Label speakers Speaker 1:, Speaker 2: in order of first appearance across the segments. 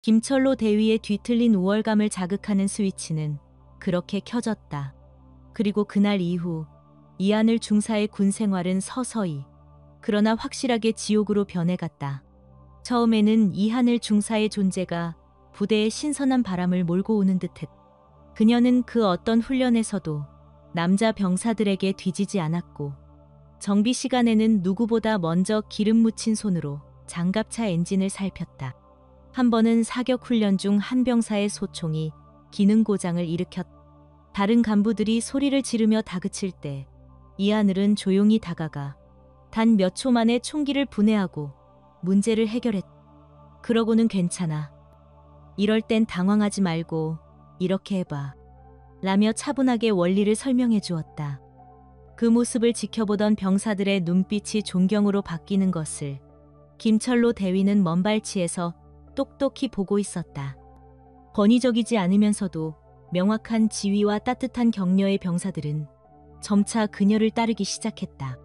Speaker 1: 김철로 대위의 뒤틀린 우월감을 자극하는 스위치는 그렇게 켜졌다. 그리고 그날 이후 이하늘 중사의 군 생활은 서서히 그러나 확실하게 지옥으로 변해갔다. 처음에는 이하늘 중사의 존재가 부대에 신선한 바람을 몰고 오는 듯했다. 그녀는 그 어떤 훈련에서도 남자 병사들에게 뒤지지 않았고 정비 시간에는 누구보다 먼저 기름 묻힌 손으로 장갑차 엔진을 살폈다. 한 번은 사격 훈련 중 한 병사의 소총이 기능 고장을 일으켰다. 다른 간부들이 소리를 지르며 다그칠 때 이하늘은 조용히 다가가 단 몇 초 만에 총기를 분해하고 문제를 해결했다. 그러고는 괜찮아. 이럴 땐 당황하지 말고 이렇게 해봐. 라며 차분하게 원리를 설명해 주었다. 그 모습을 지켜보던 병사들의 눈빛이 존경으로 바뀌는 것을 김철로 대위는 먼발치에서 똑똑히 보고 있었다. 권위적이지 않으면서도 명확한 지위와 따뜻한 격려의 병사들은 점차 그녀를 따르기 시작했다.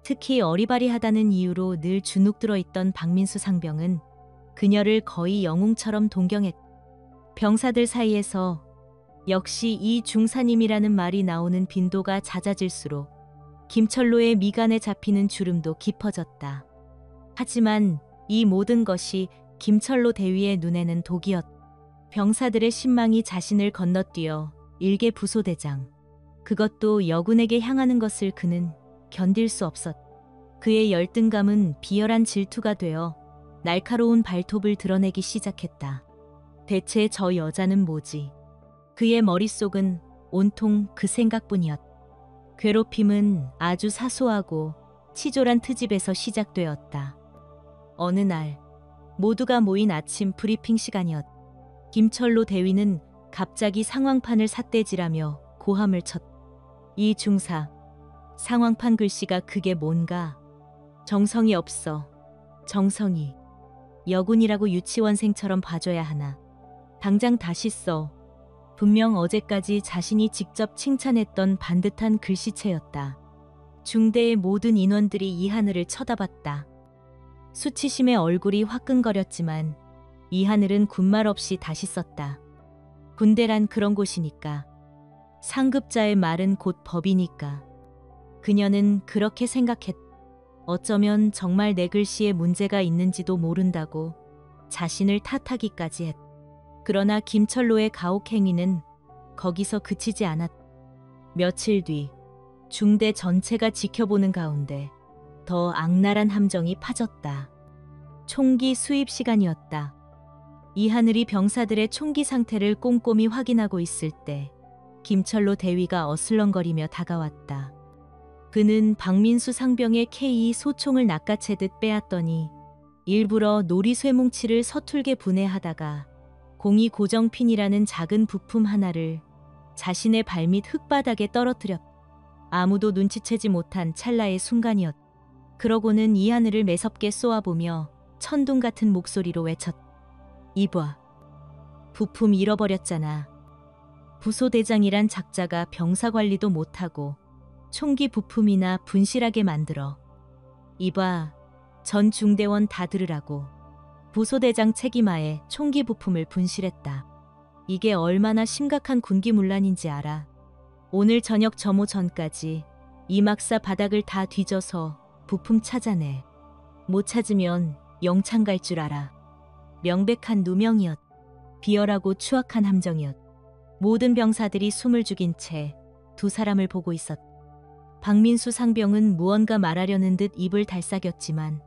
Speaker 1: 특히 어리바리하다는 이유로 늘 주눅들어 있던 박민수 상병은 그녀를 거의 영웅처럼 동경했다. 병사들 사이에서 역시 이 중사님이라는 말이 나오는 빈도가 잦아질수록 김철로의 미간에 잡히는 주름도 깊어졌다. 하지만 이 모든 것이 김철로 대위의 눈에는 독이었다. 병사들의 신망이 자신을 건너뛰어 일개 부소대장, 그것도 여군에게 향하는 것을 그는 견딜 수 없었다. 그의 열등감은 비열한 질투가 되어 날카로운 발톱을 드러내기 시작했다. 대체 저 여자는 뭐지? 그의 머릿속은 온통 그 생각뿐이었다. 괴롭힘은 아주 사소하고 치졸한 트집에서 시작되었다. 어느 날 모두가 모인 아침 브리핑 시간이었다. 김철로 대위는 갑자기 상황판을 삿대질하며 고함을 쳤다. 이 중사, 상황판 글씨가 그게 뭔가? 정성이 없어. 정성이. 여군이라고 유치원생처럼 봐줘야 하나. 당장 다시 써. 분명 어제까지 자신이 직접 칭찬했던 반듯한 글씨체였다. 중대의 모든 인원들이 이하늘을 쳐다봤다. 수치심에 얼굴이 화끈거렸지만 이하늘은 군말 없이 다시 썼다. 군대란 그런 곳이니까. 상급자의 말은 곧 법이니까. 그녀는 그렇게 생각했다. 어쩌면 정말 내 글씨에 문제가 있는지도 모른다고 자신을 탓하기까지 했다. 그러나 김철로의 가혹행위는 거기서 그치지 않았다. 며칠 뒤 중대 전체가 지켜보는 가운데 더 악랄한 함정이 파졌다. 총기 수입 시간이었다. 이하늘이 병사들의 총기 상태를 꼼꼼히 확인하고 있을 때 김철로 대위가 어슬렁거리며 다가왔다. 그는 박민수 상병의 K2 소총을 낚아채듯 빼앗더니 일부러 놀이 쇠뭉치를 서툴게 분해하다가 공이 고정핀이라는 작은 부품 하나를 자신의 발밑 흙바닥에 떨어뜨렸다. 아무도 눈치채지 못한 찰나의 순간이었다. 그러고는 이하늘을 매섭게 쏘아보며 천둥 같은 목소리로 외쳤다. 이봐, 부품 잃어버렸잖아. 부소대장이란 작자가 병사관리도 못하고 총기 부품이나 분실하게 만들어. 이봐, 전 중대원 다 들으라고. 부소대장 책임하에 총기 부품을 분실했다. 이게 얼마나 심각한 군기문란인지 알아. 오늘 저녁 점호 전까지 이막사 바닥을 다 뒤져서 부품 찾아내. 못 찾으면 영창 갈 줄 알아. 명백한 누명이었. 비열하고 추악한 함정이었. 모든 병사들이 숨을 죽인 채 두 사람을 보고 있었다. 박민수 상병은 무언가 말하려는 듯 입을 달싹였지만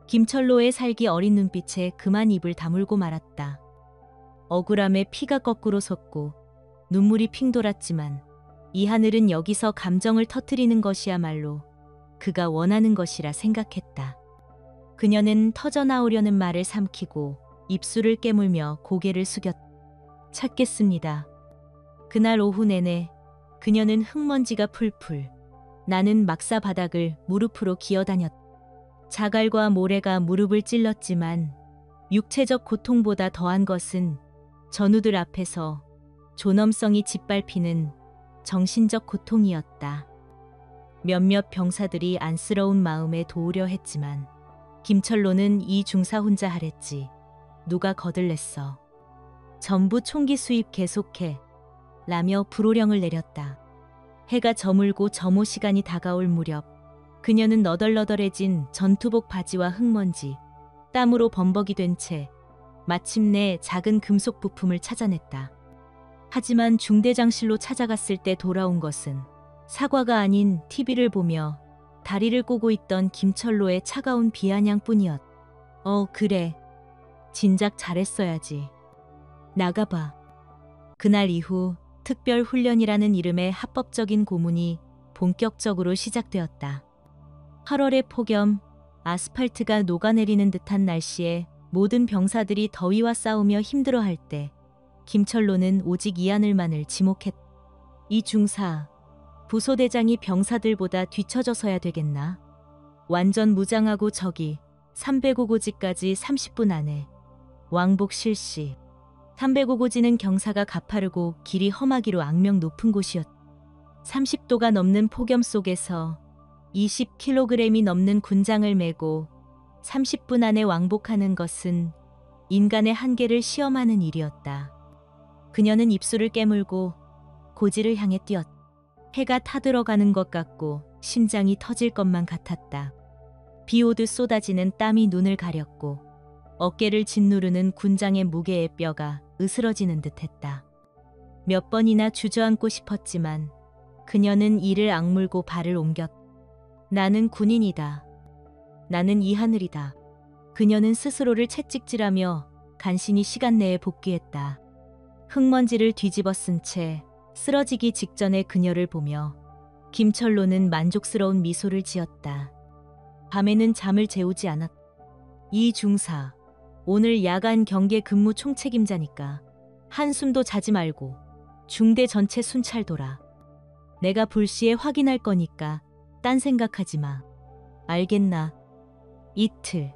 Speaker 1: 김철로의 살기 어린 눈빛에 그만 입을 다물고 말았다. 억울함에 피가 거꾸로 섰고 눈물이 핑 돌았지만 이하늘은 여기서 감정을 터뜨리는 것이야말로 그가 원하는 것이라 생각했다. 그녀는 터져나오려는 말을 삼키고 입술을 깨물며 고개를 숙였다. 찾겠습니다. 그날 오후 내내 그녀는 흙먼지가 풀풀 나는 막사 바닥을 무릎으로 기어다녔다. 자갈과 모래가 무릎을 찔렀지만 육체적 고통보다 더한 것은 전우들 앞에서 존엄성이 짓밟히는 정신적 고통이었다. 몇몇 병사들이 안쓰러운 마음에 도우려 했지만 김철로는 이 중사 혼자 하랬지. 누가 거들냈어. 전부 총기 수입 계속해 라며 불호령을 내렸다. 해가 저물고 점호 시간이 다가올 무렵 그녀는 너덜너덜해진 전투복 바지와 흙먼지, 땀으로 범벅이 된 채 마침내 작은 금속 부품을 찾아냈다. 하지만 중대장실로 찾아갔을 때 돌아온 것은 사과가 아닌 TV를 보며 다리를 꼬고 있던 김철로의 차가운 비아냥뿐이었다. 그래. 진작 잘했어야지. 나가봐. 그날 이후 특별훈련이라는 이름의 합법적인 고문이 본격적으로 시작되었다. 8월의 폭염, 아스팔트가 녹아내리는 듯한 날씨에 모든 병사들이 더위와 싸우며 힘들어할 때 김철로는 오직 이하늘만을 지목했다. 이 중사, 부소대장이 병사들보다 뒤처져서야 되겠나? 완전 무장하고 저기 305고지까지 30분 안에 왕복 실시. 305고지는 경사가 가파르고 길이 험하기로 악명 높은 곳이었다. 30도가 넘는 폭염 속에서 20kg이 넘는 군장을 메고 30분 안에 왕복하는 것은 인간의 한계를 시험하는 일이었다. 그녀는 입술을 깨물고 고지를 향해 뛰었다. 해가 타들어가는 것 같고 심장이 터질 것만 같았다. 비 오듯 쏟아지는 땀이 눈을 가렸고 어깨를 짓누르는 군장의 무게의 뼈가 으스러지는 듯했다. 몇 번이나 주저앉고 싶었지만 그녀는 이를 악물고 발을 옮겼다. 나는 군인이다. 나는 이하늘이다. 그녀는 스스로를 채찍질하며 간신히 시간 내에 복귀했다. 흙먼지를 뒤집어 쓴 채 쓰러지기 직전의 그녀를 보며 김철로는 만족스러운 미소를 지었다. 밤에는 잠을 재우지 않았다. 이 중사, 오늘 야간 경계 근무 총책임자니까 한숨도 자지 말고 중대 전체 순찰둬라. 내가 불시에 확인할 거니까 딴 생각하지 마. 알겠나? 이틀,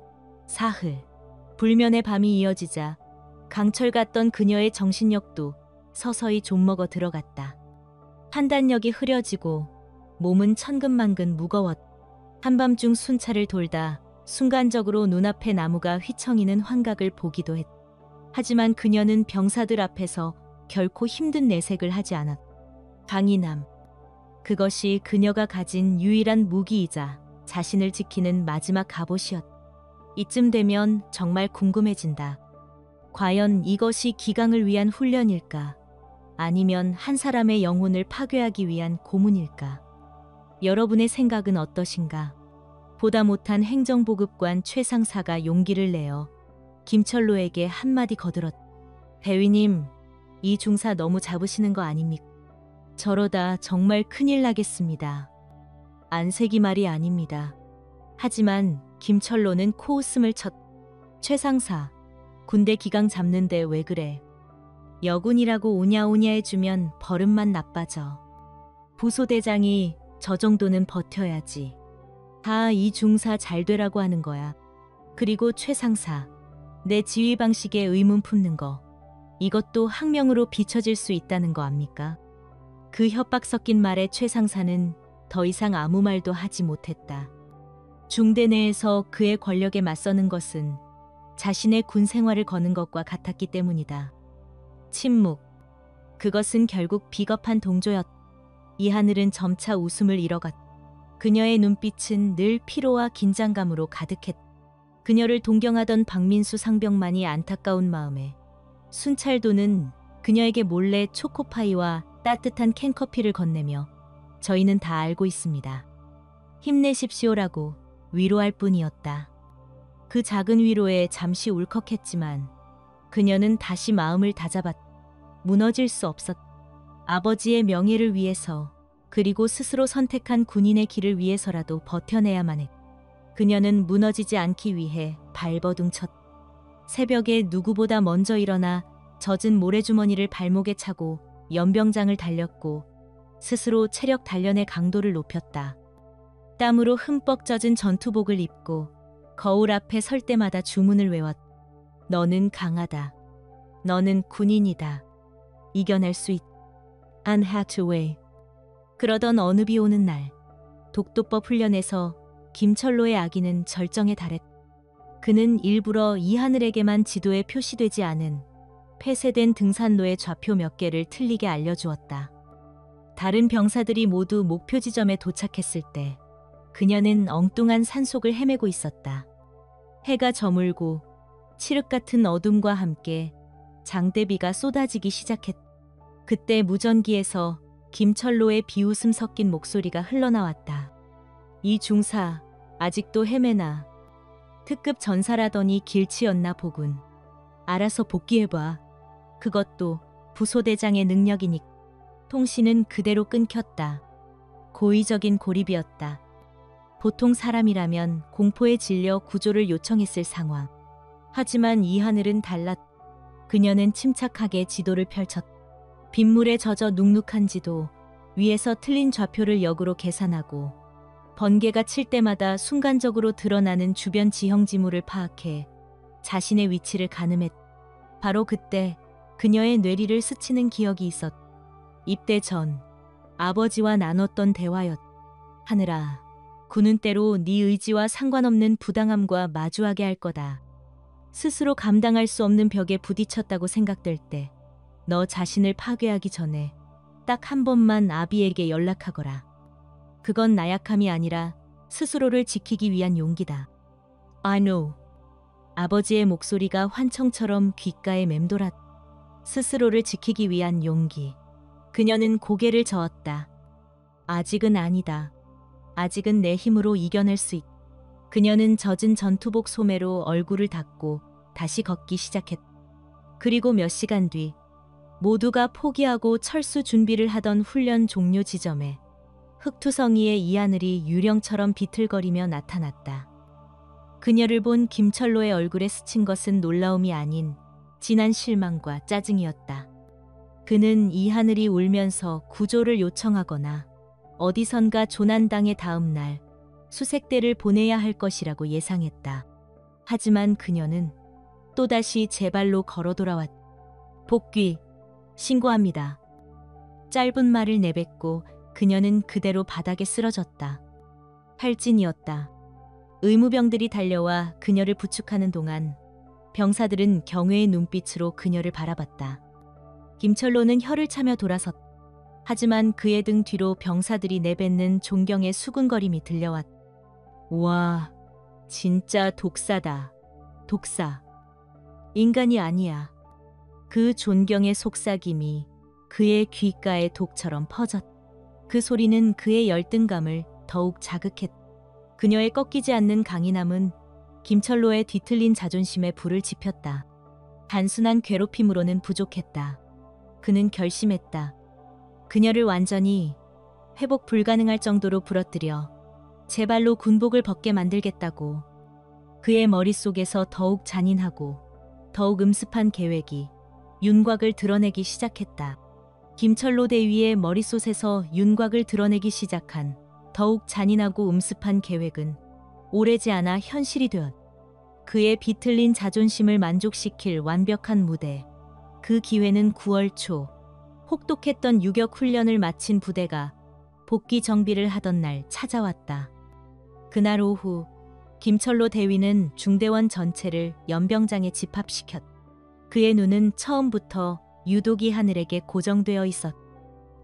Speaker 1: 사흘, 불면의 밤이 이어지자 강철 같던 그녀의 정신력도 서서히 좀먹어 들어갔다. 판단력이 흐려지고 몸은 천근만근 무거웠다. 한밤중 순찰을 돌다 순간적으로 눈앞의 나무가 휘청이는 환각을 보기도 했다. 하지만 그녀는 병사들 앞에서 결코 힘든 내색을 하지 않았다. 강인함. 그것이 그녀가 가진 유일한 무기이자 자신을 지키는 마지막 갑옷이었다. 이쯤 되면 정말 궁금해진다. 과연 이것이 기강을 위한 훈련일까? 아니면 한 사람의 영혼을 파괴하기 위한 고문일까? 여러분의 생각은 어떠신가? 보다 못한 행정보급관 최 상사가 용기를 내어 김철로에게 한마디 거들었다. 대위님, 이 중사 너무 잡으시는 거 아닙니까? 저러다 정말 큰일 나겠습니다. 안색이 말이 아닙니다. 하지만 김철로는 코웃음을 쳤다. 최 상사, 군대 기강 잡는데 왜 그래? 여군이라고 오냐오냐 해주면 버릇만 나빠져. 부소대장이 저 정도는 버텨야지. 다 이 중사 잘 되라고 하는 거야. 그리고 최 상사, 내 지휘 방식에 의문 품는 거, 이것도 학명으로 비춰질 수 있다는 거 압니까? 그 협박 섞인 말에 최 상사는 더 이상 아무 말도 하지 못했다. 중대 내에서 그의 권력에 맞서는 것은 자신의 군 생활을 거는 것과 같았기 때문이다. 침묵. 그것은 결국 비겁한 동조였다. 이하늘은 점차 웃음을 잃어갔다. 그녀의 눈빛은 늘 피로와 긴장감으로 가득했다. 그녀를 동경하던 박민수 상병만이 안타까운 마음에 순찰도는 그녀에게 몰래 초코파이와 따뜻한 캔커피를 건네며 저희는 다 알고 있습니다. 힘내십시오라고 위로할 뿐이었다. 그 작은 위로에 잠시 울컥했지만 그녀는 다시 마음을 다잡았다. 무너질 수 없었다. 아버지의 명예를 위해서 그리고 스스로 선택한 군인의 길을 위해서라도 버텨내야만 했다. 그녀는 무너지지 않기 위해 발버둥 쳤다. 새벽에 누구보다 먼저 일어나 젖은 모래주머니를 발목에 차고 연병장을 달렸고 스스로 체력 단련의 강도를 높였다. 땀으로 흠뻑 젖은 전투복을 입고 거울 앞에 설 때마다 주문을 외웠다. 너는 강하다. 너는 군인이다. 이겨낼 수 있다. Anne Hathaway. 그러던 어느 비 오는 날, 독도법 훈련에서 김철로의 아기는 절정에 달했다. 그는 일부러 이하늘에게만 지도에 표시되지 않은 폐쇄된 등산로의 좌표 몇 개를 틀리게 알려주었다. 다른 병사들이 모두 목표 지점에 도착했을 때 그녀는 엉뚱한 산속을 헤매고 있었다. 해가 저물고 칠흑 같은 어둠과 함께 장대비가 쏟아지기 시작했다. 그때 무전기에서 김철로의 비웃음 섞인 목소리가 흘러나왔다. 이 중사 아직도 헤매나. 특급 전사라더니 길치였나 보군. 알아서 복귀해봐. 그것도 부소대장의 능력이니까. 통신은 그대로 끊겼다. 고의적인 고립이었다. 보통 사람이라면 공포에 질려 구조를 요청했을 상황. 하지만 이 하늘은 달랐다. 그녀는 침착하게 지도를 펼쳤다. 빗물에 젖어 눅눅한 지도 위에서 틀린 좌표를 역으로 계산하고 번개가 칠 때마다 순간적으로 드러나는 주변 지형 지물을 파악해 자신의 위치를 가늠했다. 바로 그때 그녀의 뇌리를 스치는 기억이 있었다. 입대 전 아버지와 나눴던 대화였다. 하늘아, 군은 때로 네 의지와 상관없는 부당함과 마주하게 할 거다. 스스로 감당할 수 없는 벽에 부딪혔다고 생각될 때 너 자신을 파괴하기 전에 딱 한 번만 아비에게 연락하거라. 그건 나약함이 아니라 스스로를 지키기 위한 용기다. I know. 아버지의 목소리가 환청처럼 귓가에 맴돌았다. 스스로를 지키기 위한 용기. 그녀는 고개를 저었다. 아직은 아니다. 아직은 내 힘으로 이겨낼 수 있다. 그녀는 젖은 전투복 소매로 얼굴을 닦고 다시 걷기 시작했다. 그리고 몇 시간 뒤 모두가 포기하고 철수 준비를 하던 훈련 종료 지점에 흑투성이의 이하늘이 유령처럼 비틀거리며 나타났다. 그녀를 본 김철로의 얼굴에 스친 것은 놀라움이 아닌 진한 실망과 짜증이었다. 그는 이하늘이 울면서 구조를 요청하거나 어디선가 조난당의 다음 날 수색대를 보내야 할 것이라고 예상했다. 하지만 그녀는 또다시 제 발로 걸어 돌아왔다. 복귀, 신고합니다. 짧은 말을 내뱉고 그녀는 그대로 바닥에 쓰러졌다. 팔진이었다. 의무병들이 달려와 그녀를 부축하는 동안 병사들은 경외의 눈빛으로 그녀를 바라봤다. 김철로는 혀를 차며 돌아섰다. 하지만 그의 등 뒤로 병사들이 내뱉는 존경의 수군거림이 들려왔다. 와, 진짜 독사다. 독사. 인간이 아니야. 그 존경의 속삭임이 그의 귓가에 독처럼 퍼졌다. 그 소리는 그의 열등감을 더욱 자극했다. 그녀의 꺾이지 않는 강인함은 김철로의 뒤틀린 자존심에 불을 지폈다. 단순한 괴롭힘으로는 부족했다. 그는 결심했다. 그녀를 완전히 회복 불가능할 정도로 부러뜨려 제 발로 군복을 벗게 만들겠다고. 그의 머릿속에서 더욱 잔인하고 더욱 음습한 계획이 윤곽을 드러내기 시작했다. 김철로 대위의 머릿속에서 윤곽을 드러내기 시작한 더욱 잔인하고 음습한 계획은 오래지 않아 현실이 되었다. 그의 비틀린 자존심을 만족시킬 완벽한 무대. 그 기회는 9월 초 혹독했던 유격 훈련을 마친 부대가 복귀 정비를 하던 날 찾아왔다. 그날 오후 김철로 대위는 중대원 전체를 연병장에 집합시켰다. 그의 눈은 처음부터 유독이 하늘에게 고정되어 있었다.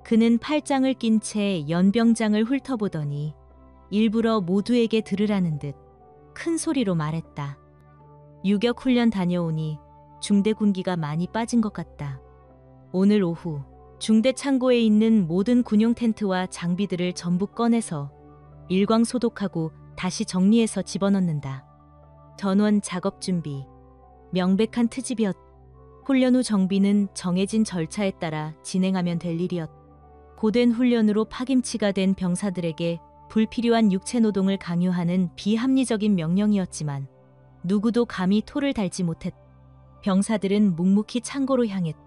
Speaker 1: 그는 팔짱을 낀 채 연병장을 훑어보더니 일부러 모두에게 들으라는 듯 큰 소리로 말했다. 유격 훈련 다녀오니 중대 군기가 많이 빠진 것 같다. 오늘 오후 중대 창고에 있는 모든 군용 텐트와 장비들을 전부 꺼내서 일광 소독하고 다시 정리해서 집어넣는다. 전원 작업 준비. 명백한 트집이었다. 훈련 후 정비는 정해진 절차에 따라 진행하면 될 일이었다. 고된 훈련으로 파김치가 된 병사들에게 불필요한 육체 노동을 강요하는 비합리적인 명령이었지만 누구도 감히 토를 달지 못했다. 병사들은 묵묵히 창고로 향했다.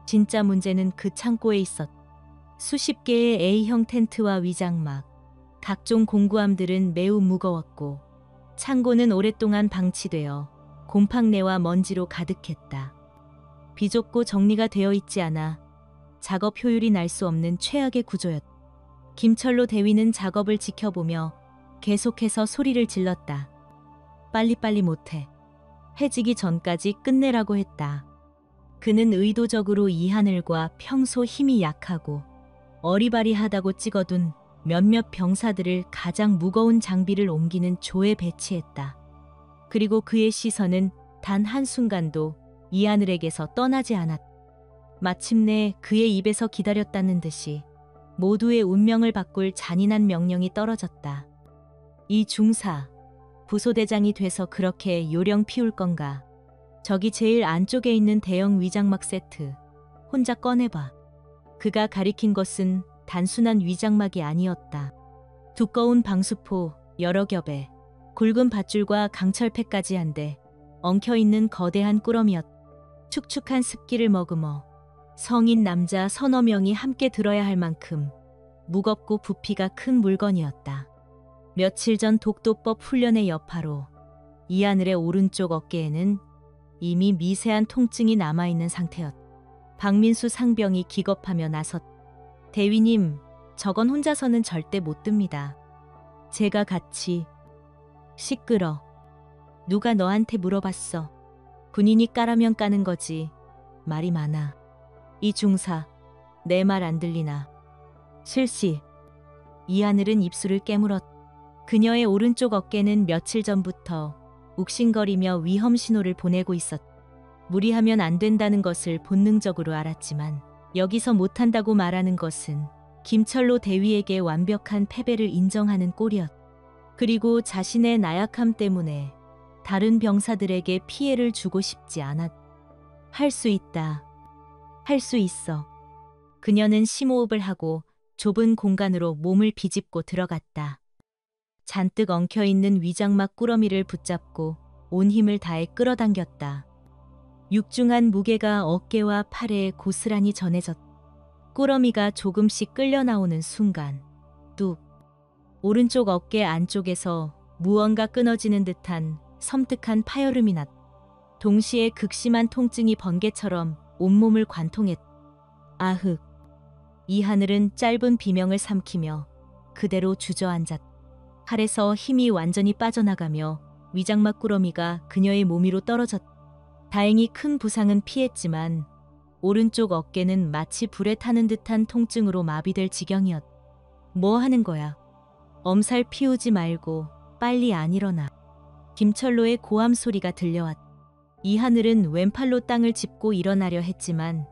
Speaker 1: 진짜 문제는 그 창고에 있었다. 수십 개의 A형 텐트와 위장막, 각종 공구함들은 매우 무거웠고 창고는 오랫동안 방치되어 곰팡내와 먼지로 가득했다. 비좁고 정리가 되어 있지 않아 작업 효율이 날 수 없는 최악의 구조였다. 김철로 대위는 작업을 지켜보며 계속해서 소리를 질렀다. 빨리빨리 못해. 해지기 전까지 끝내라고 했다. 그는 의도적으로 이하늘과 평소 힘이 약하고 어리바리하다고 찍어둔 몇몇 병사들을 가장 무거운 장비를 옮기는 조에 배치했다. 그리고 그의 시선은 단 한순간도 이하늘에게서 떠나지 않았다. 마침내 그의 입에서 기다렸다는 듯이 모두의 운명을 바꿀 잔인한 명령이 떨어졌다. 이 중사, 부소대장이 돼서 그렇게 요령 피울 건가? 저기 제일 안쪽에 있는 대형 위장막 세트, 혼자 꺼내봐. 그가 가리킨 것은 단순한 위장막이 아니었다. 두꺼운 방수포 여러 겹에 굵은 밧줄과 강철패까지 한데 엉켜있는 거대한 꾸러미였다. 축축한 습기를 머금어 성인 남자 서너 명이 함께 들어야 할 만큼 무겁고 부피가 큰 물건이었다. 며칠 전 독도법 훈련의 여파로 이하늘의 오른쪽 어깨에는 이미 미세한 통증이 남아있는 상태였다. 박민수 상병이 기겁하며 나섰다. 대위님, 저건 혼자서는 절대 못 듭니다. 제가 같이. 시끄러. 누가 너한테 물어봤어. 군인이 까라면 까는 거지. 말이 많아. 이 중사, 내 말 안 들리나. 실시. 이하늘은 입술을 깨물었다. 그녀의 오른쪽 어깨는 며칠 전부터 욱신거리며 위험 신호를 보내고 있었다. 무리하면 안 된다는 것을 본능적으로 알았지만 여기서 못한다고 말하는 것은 김철로 대위에게 완벽한 패배를 인정하는 꼴이었다. 그리고 자신의 나약함 때문에 다른 병사들에게 피해를 주고 싶지 않았다. 할 수 있다. 할 수 있어. 그녀는 심호흡을 하고 좁은 공간으로 몸을 비집고 들어갔다. 잔뜩 엉켜있는 위장막 꾸러미를 붙잡고 온 힘을 다해 끌어당겼다. 육중한 무게가 어깨와 팔에 고스란히 전해졌다. 꾸러미가 조금씩 끌려 나오는 순간 뚝! 오른쪽 어깨 안쪽에서 무언가 끊어지는 듯한 섬뜩한 파열음이 났다. 동시에 극심한 통증이 번개처럼 온몸을 관통했다. 아흑! 이하늘은 짧은 비명을 삼키며 그대로 주저앉았다. 팔에서 힘이 완전히 빠져나가며 위장막 꾸러미가 그녀의 몸 위로 떨어졌다. 다행히 큰 부상은 피했지만 오른쪽 어깨는 마치 불에 타는 듯한 통증으로 마비될 지경이었다. 뭐 하는 거야? 엄살 피우지 말고 빨리 안 일어나. 김철로의 고함 소리가 들려왔다. 이하늘은 왼팔로 땅을 짚고 일어나려 했지만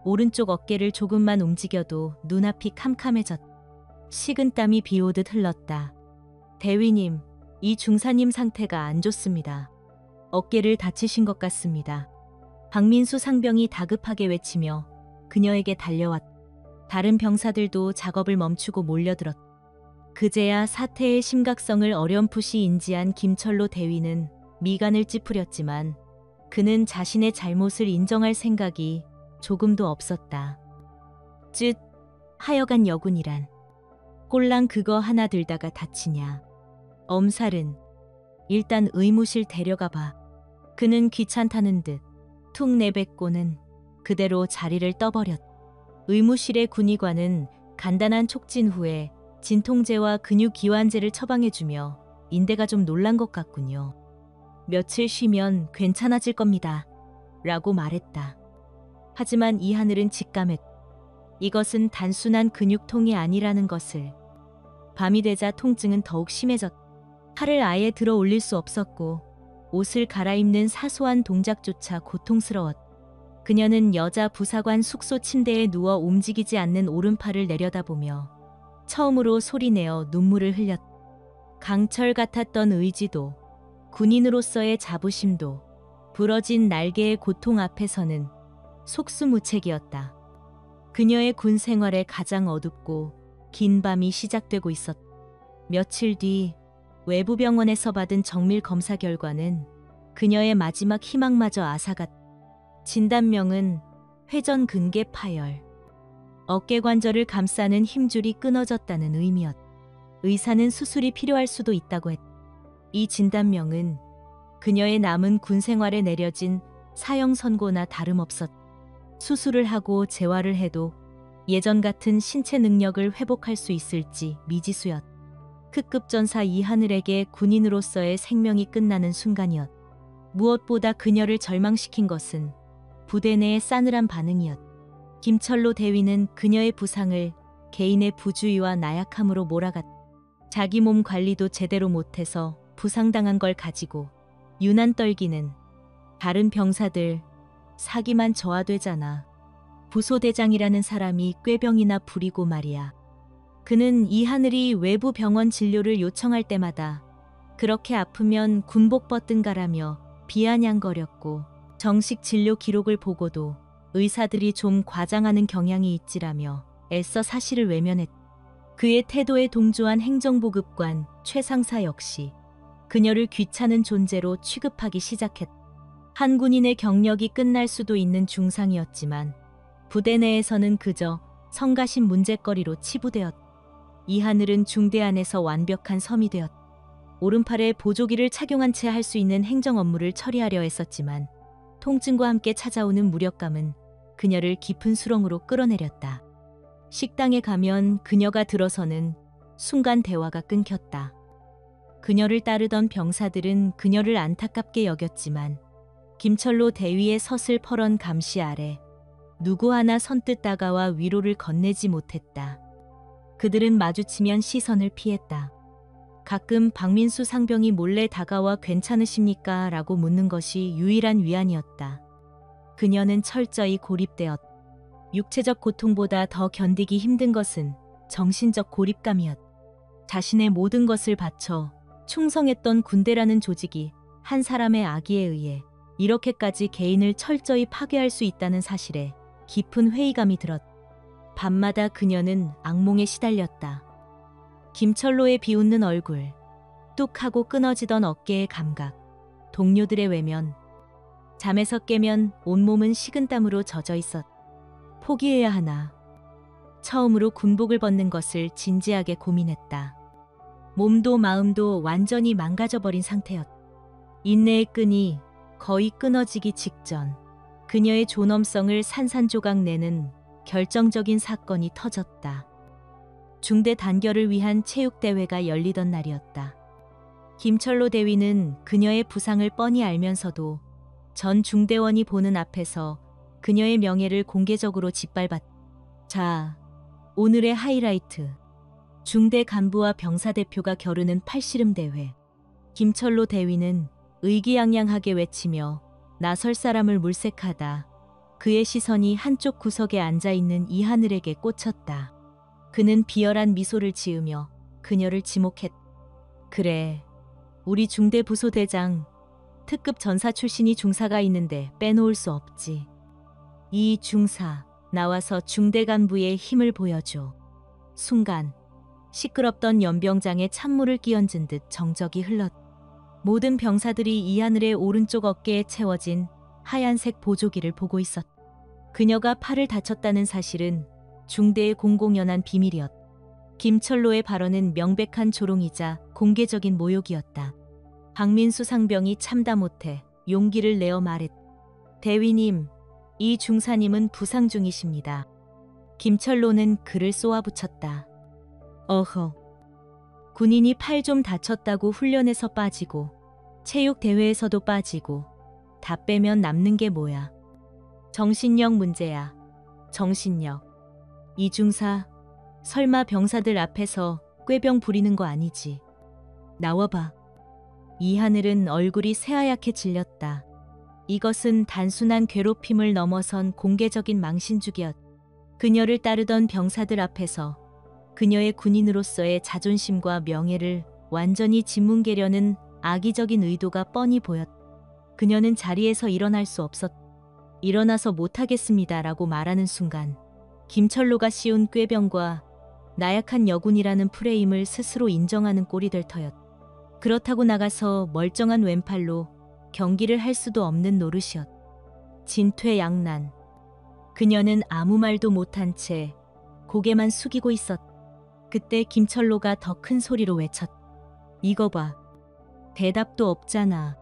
Speaker 1: 오른쪽 어깨를 조금만 움직여도 눈앞이 캄캄해졌다. 식은땀이 비오듯 흘렀다. 대위님, 이 중사님 상태가 안 좋습니다. 어깨를 다치신 것 같습니다. 박민수 상병이 다급하게 외치며 그녀에게 달려왔다. 다른 병사들도 작업을 멈추고 몰려들었다. 그제야 사태의 심각성을 어렴풋이 인지한 김철로 대위는 미간을 찌푸렸지만 그는 자신의 잘못을 인정할 생각이 조금도 없었다. 쯧, 하여간 여군이란. 꼴랑 그거 하나 들다가 다치냐. 엄살은 일단 의무실 데려가 봐. 그는 귀찮다는 듯 툭 내뱉고는 그대로 자리를 떠버렸다. 의무실의 군의관은 간단한 촉진 후에 진통제와 근육이완제를 처방해주며 인대가 좀 놀란 것 같군요. 며칠 쉬면 괜찮아질 겁니다. 라고 말했다. 하지만 이하늘은 직감했다. 이것은 단순한 근육통이 아니라는 것을. 밤이 되자 통증은 더욱 심해졌다. 팔을 아예 들어 올릴 수 없었고 옷을 갈아입는 사소한 동작조차 고통스러웠다. 그녀는 여자 부사관 숙소 침대에 누워 움직이지 않는 오른팔을 내려다보며 처음으로 소리내어 눈물을 흘렸다. 강철 같았던 의지도 군인으로서의 자부심도 부러진 날개의 고통 앞에서는 속수무책이었다. 그녀의 군 생활의 가장 어둡고 긴 밤이 시작되고 있었다. 며칠 뒤 외부 병원에서 받은 정밀 검사 결과는 그녀의 마지막 희망마저 앗아갔다. 진단명은 회전 근개 파열. 어깨 관절을 감싸는 힘줄이 끊어졌다는 의미였다. 의사는 수술이 필요할 수도 있다고 했다. 이 진단명은 그녀의 남은 군 생활에 내려진 사형 선고나 다름없었다. 수술을 하고 재활을 해도 예전 같은 신체 능력을 회복할 수 있을지 미지수였다. 특급 전사 이하늘에게 군인으로서의 생명이 끝나는 순간이었다. 무엇보다 그녀를 절망시킨 것은 부대 내의 싸늘한 반응이었다. 김철로 대위는 그녀의 부상을 개인의 부주의와 나약함으로 몰아갔다. 자기 몸 관리도 제대로 못해서 부상당한 걸 가지고 유난 떨기는 다른 병사들 사기만 저하되잖아. 부소대장이라는 사람이 꾀병이나 부리고 말이야. 그는 이하늘이 외부 병원 진료를 요청할 때마다 그렇게 아프면 군복 벗든가라며 비아냥거렸고 정식 진료 기록을 보고도 의사들이 좀 과장하는 경향이 있지라며 애써 사실을 외면했다. 그의 태도에 동조한 행정보급관 최 상사 역시 그녀를 귀찮은 존재로 취급하기 시작했다. 한 군인의 경력이 끝날 수도 있는 중상이었지만 부대 내에서는 그저 성가신 문제거리로 치부되었다. 이하늘은 중대 안에서 완벽한 섬이 되었다. 오른팔에 보조기를 착용한 채 할 수 있는 행정 업무를 처리하려 했었지만 통증과 함께 찾아오는 무력감은 그녀를 깊은 수렁으로 끌어내렸다. 식당에 가면 그녀가 들어서는 순간 대화가 끊겼다. 그녀를 따르던 병사들은 그녀를 안타깝게 여겼지만 김철로 대위의 서슬퍼런 감시 아래 누구 하나 선뜻 다가와 위로를 건네지 못했다. 그들은 마주치면 시선을 피했다. 가끔 박민수 상병이 몰래 다가와 괜찮으십니까? 라고 묻는 것이 유일한 위안이었다. 그녀는 철저히 고립되었다. 육체적 고통보다 더 견디기 힘든 것은 정신적 고립감이었다. 자신의 모든 것을 바쳐 충성했던 군대라는 조직이 한 사람의 악의에 의해 이렇게까지 개인을 철저히 파괴할 수 있다는 사실에 깊은 회의감이 들었다. 밤마다 그녀는 악몽에 시달렸다. 김철로의 비웃는 얼굴, 뚝 하고 끊어지던 어깨의 감각, 동료들의 외면. 잠에서 깨면 온몸은 식은땀으로 젖어 있었다. 포기해야 하나. 처음으로 군복을 벗는 것을 진지하게 고민했다. 몸도 마음도 완전히 망가져버린 상태였다. 인내의 끈이 거의 끊어지기 직전 그녀의 존엄성을 산산조각 내는 결정적인 사건이 터졌다. 중대 단결을 위한 체육대회가 열리던 날이었다. 김철로 대위는 그녀의 부상을 뻔히 알면서도 전 중대원이 보는 앞에서 그녀의 명예를 공개적으로 짓밟았다. 자, 오늘의 하이라이트. 중대 간부와 병사대표가 겨루는 팔씨름 대회. 김철로 대위는 의기양양하게 외치며 나설 사람을 물색하다 그의 시선이 한쪽 구석에 앉아있는 이하늘에게 꽂혔다. 그는 비열한 미소를 지으며 그녀를 지목했다. 그래, 우리 중대 부소대장, 특급 전사 출신이 중사가 있는데 빼놓을 수 없지. 이 중사, 나와서 중대 간부의 힘을 보여줘. 순간 시끄럽던 연병장에 찬물을 끼얹은 듯 정적이 흘렀다. 모든 병사들이 이하늘의 오른쪽 어깨에 채워진 하얀색 보조기를 보고 있었다. 그녀가 팔을 다쳤다는 사실은 중대의 공공연한 비밀이었다. 김철로의 발언은 명백한 조롱이자 공개적인 모욕이었다. 박민수 상병이 참다 못해 용기를 내어 말했다. 대위님, 이 중사님은 부상 중이십니다. 김철로는 그를 쏘아붙였다. 어허. 군인이 팔 좀 다쳤다고 훈련에서 빠지고 체육대회에서도 빠지고 다 빼면 남는 게 뭐야. 정신력 문제야. 정신력. 이 중사, 설마 병사들 앞에서 꾀병 부리는 거 아니지. 나와봐. 이하늘은 얼굴이 새하얗게 질렸다. 이것은 단순한 괴롭힘을 넘어선 공개적인 망신주기였다. 그녀를 따르던 병사들 앞에서 그녀의 군인으로서의 자존심과 명예를 완전히 짓뭉개려는 악의적인 의도가 뻔히 보였다. 그녀는 자리에서 일어날 수 없었다. 일어나서 못하겠습니다라고 말하는 순간 김철로가 씌운 꾀병과 나약한 여군이라는 프레임을 스스로 인정하는 꼴이 될 터였다. 그렇다고 나가서 멀쩡한 왼팔로 경기를 할 수도 없는 노릇이었다. 진퇴양난. 그녀는 아무 말도 못한 채 고개만 숙이고 있었다. 그때 김철로가 더 큰 소리로 외쳤다. 이거 봐. 대답도 없잖아.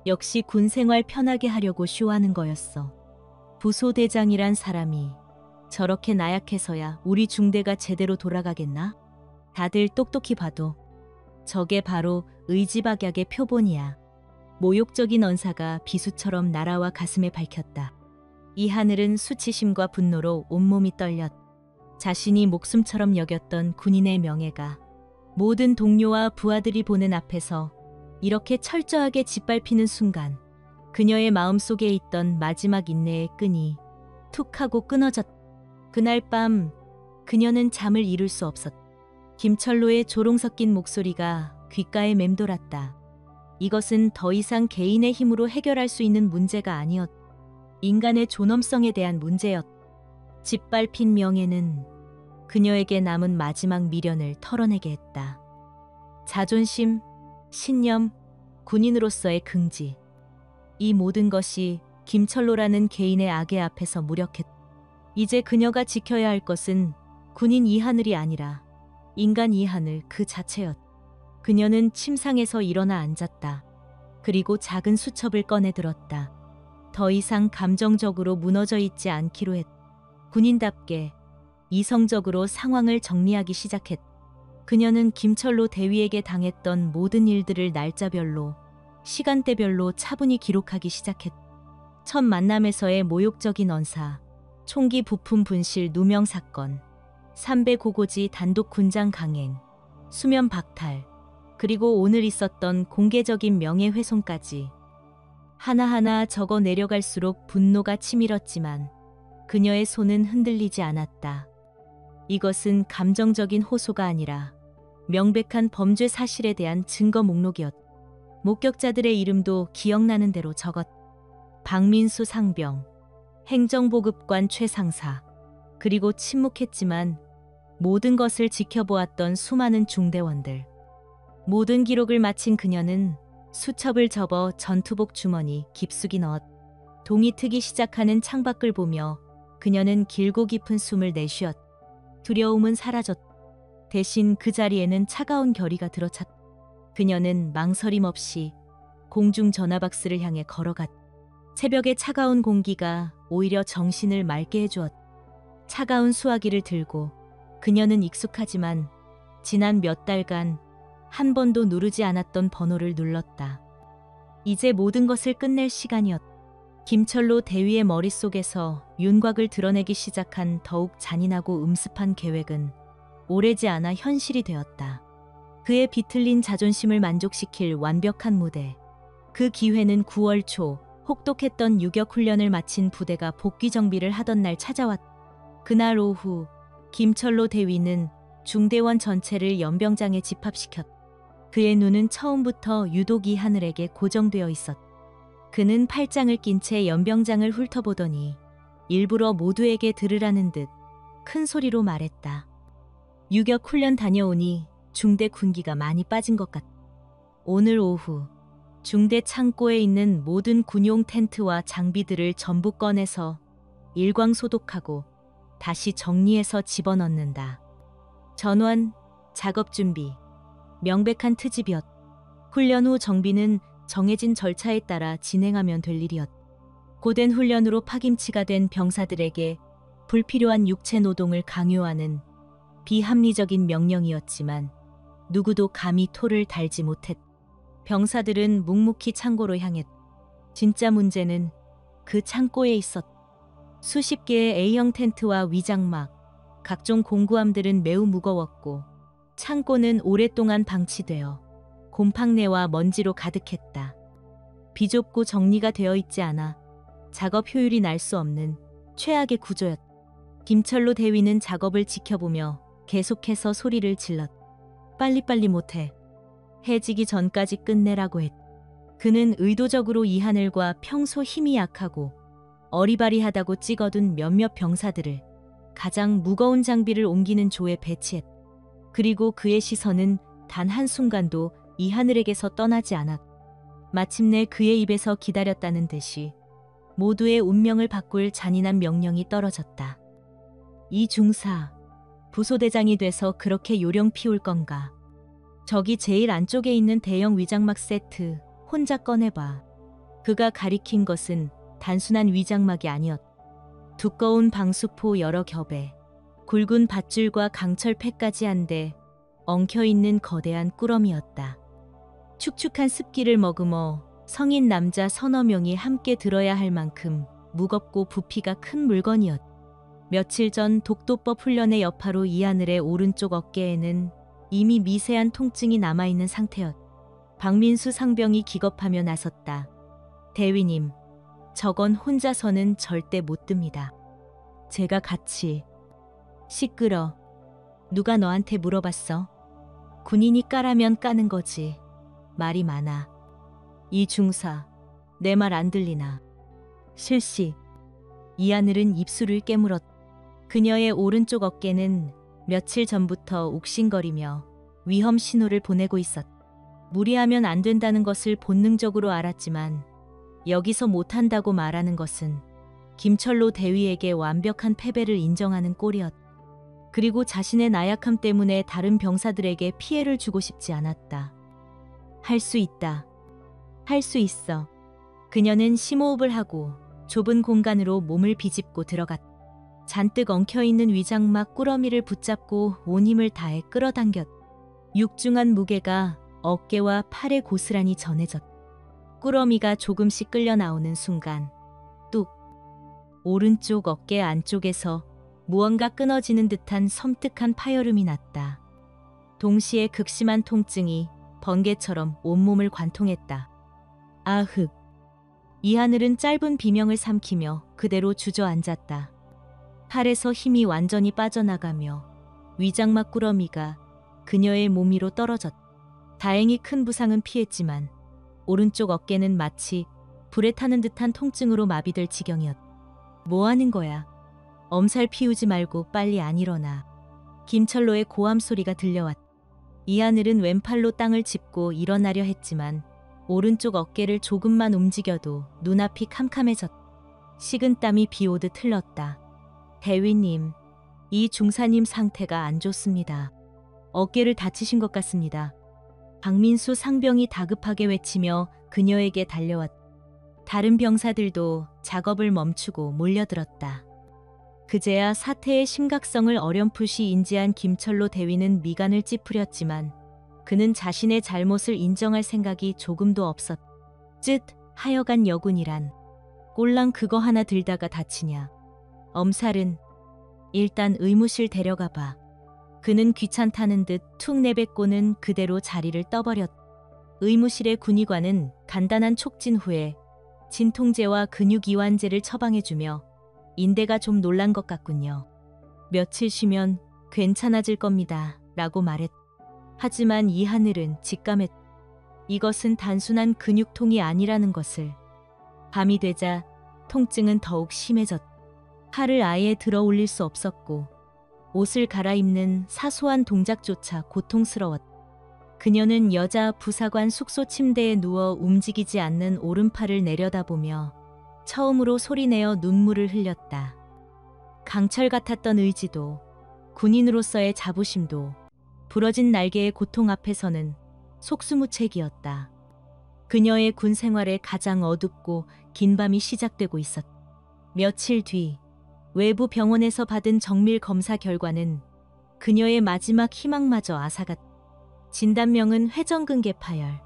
Speaker 1: 역시 군 생활 편하게 하려고 쇼하는 거였어. 부소대장이란 사람이 저렇게 나약해서야 우리 중대가 제대로 돌아가겠나? 다들 똑똑히 봐도 저게 바로 의지박약의 표본이야. 모욕적인 언사가 비수처럼 날아와 가슴에 밝혔다. 이 하늘은 수치심과 분노로 온몸이 떨렸. 자신이 목숨처럼 여겼던 군인의 명예가 모든 동료와 부하들이 보는 앞에서 이렇게 철저하게 짓밟히는 순간 그녀의 마음속에 있던 마지막 인내의 끈이 툭 하고 끊어졌. 그날 밤 그녀는 잠을 이룰 수 없었. 김철로의 조롱 섞인 목소리가 귓가에 맴돌았다. 이것은 더 이상 개인의 힘으로 해결할 수 있는 문제가 아니었. 인간의 존엄성에 대한 문제였. 짓밟힌 명예는 그녀에게 남은 마지막 미련을 털어내게 했다. 자존심, 신념, 군인으로서의 긍지. 이 모든 것이 김철로라는 개인의 악의 앞에서 무력했다. 이제 그녀가 지켜야 할 것은 군인 이하늘이 아니라 인간 이하늘 그 자체였. 그녀는 침상에서 일어나 앉았다. 그리고 작은 수첩을 꺼내 들었다. 더 이상 감정적으로 무너져 있지 않기로 했다. 군인답게 이성적으로 상황을 정리하기 시작했다. 그녀는 김철로 대위에게 당했던 모든 일들을 날짜별로, 시간대별로 차분히 기록하기 시작했다. 첫 만남에서의 모욕적인 언사, 총기 부품 분실 누명 사건, 삼배 고고지 단독 군장 강행, 수면 박탈, 그리고 오늘 있었던 공개적인 명예훼손까지 하나하나 적어 내려갈수록 분노가 치밀었지만 그녀의 손은 흔들리지 않았다. 이것은 감정적인 호소가 아니라 명백한 범죄 사실에 대한 증거 목록이었다. 목격자들의 이름도 기억나는 대로 적었다. 박민수 상병, 행정보급관 최상사, 그리고 침묵했지만 모든 것을 지켜보았던 수많은 중대원들. 모든 기록을 마친 그녀는 수첩을 접어 전투복 주머니 깊숙이 넣었. 동이 트기 시작하는 창밖을 보며 그녀는 길고 깊은 숨을 내쉬었. 두려움은 사라졌. 대신 그 자리에는 차가운 결의가 들어찼. 그녀는 망설임 없이 공중 전화박스를 향해 걸어갔. 새벽의 차가운 공기가 오히려 정신을 맑게 해주었. 차가운 수화기를 들고 그녀는 익숙하지만 지난 몇 달간 한 번도 누르지 않았던 번호를 눌렀다. 이제 모든 것을 끝낼 시간이었. 김철로 대위의 머릿속에서 윤곽을 드러내기 시작한 더욱 잔인하고 음습한 계획은 오래지 않아 현실이 되었다. 그의 비틀린 자존심을 만족시킬 완벽한 무대. 그 기회는 9월 초 혹독했던 유격 훈련을 마친 부대가 복귀 정비를 하던 날 찾아왔다. 그날 오후 김철로 대위는 중대원 전체를 연병장에 집합시켰다. 그의 눈은 처음부터 유독 이 하늘에게 고정되어 있었다. 그는 팔짱을 낀 채 연병장을 훑어보더니 일부러 모두에게 들으라는 듯 큰 소리로 말했다. 유격 훈련 다녀오니 중대 군기가 많이 빠진 것 같다. 오늘 오후 중대 창고에 있는 모든 군용 텐트와 장비들을 전부 꺼내서 일광 소독하고 다시 정리해서 집어넣는다. 전원, 작업 준비, 명백한 트집이었. 훈련 후 정비는 정해진 절차에 따라 진행하면 될 일이었. 고된 훈련으로 파김치가 된 병사들에게 불필요한 육체 노동을 강요하는 비합리적인 명령이었지만 누구도 감히 토를 달지 못했. 병사들은 묵묵히 창고로 향했. 진짜 문제는 그 창고에 있었. 수십 개의 A형 텐트와 위장막, 각종 공구함들은 매우 무거웠고 창고는 오랫동안 방치되어 곰팡내와 먼지로 가득했다. 비좁고 정리가 되어 있지 않아 작업 효율이 날 수 없는 최악의 구조였다. 김철로 대위는 작업을 지켜보며 계속해서 소리를 질렀. 빨리빨리 못해. 해지기 전까지 끝내라고 했. 그는 의도적으로 이하늘과 평소 힘이 약하고 어리바리하다고 찍어둔 몇몇 병사들을 가장 무거운 장비를 옮기는 조에 배치했. 그리고 그의 시선은 단 한순간도 이하늘에게서 떠나지 않았. 마침내 그의 입에서 기다렸다는 듯이 모두의 운명을 바꿀 잔인한 명령이 떨어졌다. 이 중사, 부소대장이 돼서 그렇게 요령 피울 건가? 저기 제일 안쪽에 있는 대형 위장막 세트 혼자 꺼내봐. 그가 가리킨 것은 단순한 위장막이 아니었. 두꺼운 방수포 여러 겹에 굵은 밧줄과 강철패까지 한데 엉켜있는 거대한 꾸러미였다. 축축한 습기를 머금어 성인 남자 서너 명이 함께 들어야 할 만큼 무겁고 부피가 큰 물건이었다. 며칠 전 독도법 훈련의 여파로 이하늘의 오른쪽 어깨에는 이미 미세한 통증이 남아있는 상태였다. 박민수 상병이 기겁하며 나섰다. 대위님, 저건 혼자서는 절대 못 듭니다. 제가 같이. 시끄러. 누가 너한테 물어봤어? 군인이 까라면 까는 거지. 말이 많아. 이 중사, 내 말 안 들리나? 실시. 이하늘은 입술을 깨물었다. 그녀의 오른쪽 어깨는 며칠 전부터 욱신거리며 위험 신호를 보내고 있었다. 무리하면 안 된다는 것을 본능적으로 알았지만 여기서 못한다고 말하는 것은 김철로 대위에게 완벽한 패배를 인정하는 꼴이었다. 그리고 자신의 나약함 때문에 다른 병사들에게 피해를 주고 싶지 않았다. 할 수 있다. 할 수 있어. 그녀는 심호흡을 하고 좁은 공간으로 몸을 비집고 들어갔다. 잔뜩 엉켜있는 위장막 꾸러미를 붙잡고 온 힘을 다해 끌어당겼다. 육중한 무게가 어깨와 팔에 고스란히 전해졌다. 꾸러미가 조금씩 끌려 나오는 순간 뚝! 오른쪽 어깨 안쪽에서 무언가 끊어지는 듯한 섬뜩한 파열음이 났다. 동시에 극심한 통증이 번개처럼 온몸을 관통했다. 아흑! 이하늘은 짧은 비명을 삼키며 그대로 주저앉았다. 팔에서 힘이 완전히 빠져나가며 위장막 꾸러미가 그녀의 몸 위로 떨어졌다. 다행히 큰 부상은 피했지만 오른쪽 어깨는 마치 불에 타는 듯한 통증으로 마비될 지경이었다. 뭐 하는 거야? 엄살 피우지 말고 빨리 안 일어나. 김철로의 고함 소리가 들려왔다. 이하늘은 왼팔로 땅을 짚고 일어나려 했지만 오른쪽 어깨를 조금만 움직여도 눈앞이 캄캄해졌다. 식은땀이 비오듯 흘렀다. 대위님, 이 중사님 상태가 안 좋습니다. 어깨를 다치신 것 같습니다. 박민수 상병이 다급하게 외치며 그녀에게 달려왔다. 다른 병사들도 작업을 멈추고 몰려들었다. 그제야 사태의 심각성을 어렴풋이 인지한 김철로 대위는 미간을 찌푸렸지만 그는 자신의 잘못을 인정할 생각이 조금도 없었다. 쯧, 하여간 여군이란 꼴랑 그거 하나 들다가 다치냐. 엄살은 일단 의무실 데려가 봐. 그는 귀찮다는 듯 툭 내뱉고는 그대로 자리를 떠버렸다. 의무실의 군의관은 간단한 촉진 후에 진통제와 근육이완제를 처방해주며 인대가 좀 놀란 것 같군요. 며칠 쉬면 괜찮아질 겁니다. 라고 말했다. 하지만 이하늘은 직감했다. 이것은 단순한 근육통이 아니라는 것을. 밤이 되자 통증은 더욱 심해졌다. 팔을 아예 들어 올릴 수 없었고 옷을 갈아입는 사소한 동작조차 고통스러웠다. 그녀는 여자 부사관 숙소 침대에 누워 움직이지 않는 오른팔을 내려다보며 처음으로 소리내어 눈물을 흘렸다. 강철 같았던 의지도 군인으로서의 자부심도 부러진 날개의 고통 앞에서는 속수무책이었다. 그녀의 군 생활의 가장 어둡고 긴 밤이 시작되고 있었다. 며칠 뒤 외부 병원에서 받은 정밀 검사 결과는 그녀의 마지막 희망마저 앗아갔다. 진단명은 회전근개 파열.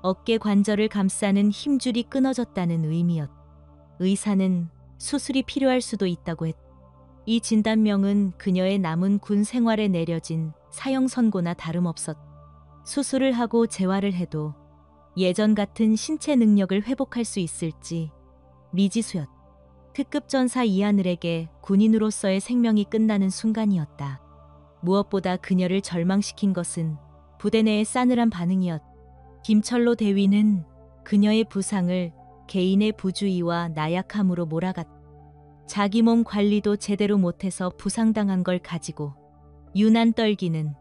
Speaker 1: 어깨 관절을 감싸는 힘줄이 끊어졌다는 의미였다. 의사는 수술이 필요할 수도 있다고 했다. 이 진단명은 그녀의 남은 군 생활에 내려진 사형 선고나 다름없었다. 수술을 하고 재활을 해도 예전 같은 신체 능력을 회복할 수 있을지 미지수였다. 특급 전사 이하늘에게 군인으로서의 생명이 끝나는 순간이었다. 무엇보다 그녀를 절망시킨 것은 부대 내의 싸늘한 반응이었다. 김철로 대위는 그녀의 부상을 개인의 부주의와 나약함으로 몰아갔다. 자기 몸 관리도 제대로 못해서 부상당한 걸 가지고 유난 떨기는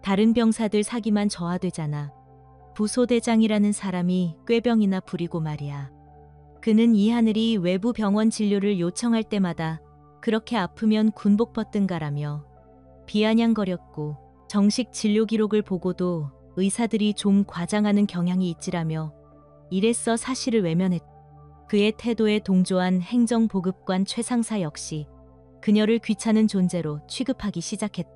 Speaker 1: 다른 병사들 사기만 저하되잖아. 부소대장이라는 사람이 꾀병이나 부리고 말이야. 그는 이하늘이 외부 병원 진료를 요청할 때마다 그렇게 아프면 군복 벗든가라며 비아냥거렸고 정식 진료 기록을 보고도 의사들이 좀 과장하는 경향이 있지라며 이래서 사실을 외면했다. 그의 태도에 동조한 행정보급관 최상사 역시 그녀를 귀찮은 존재로 취급하기 시작했다.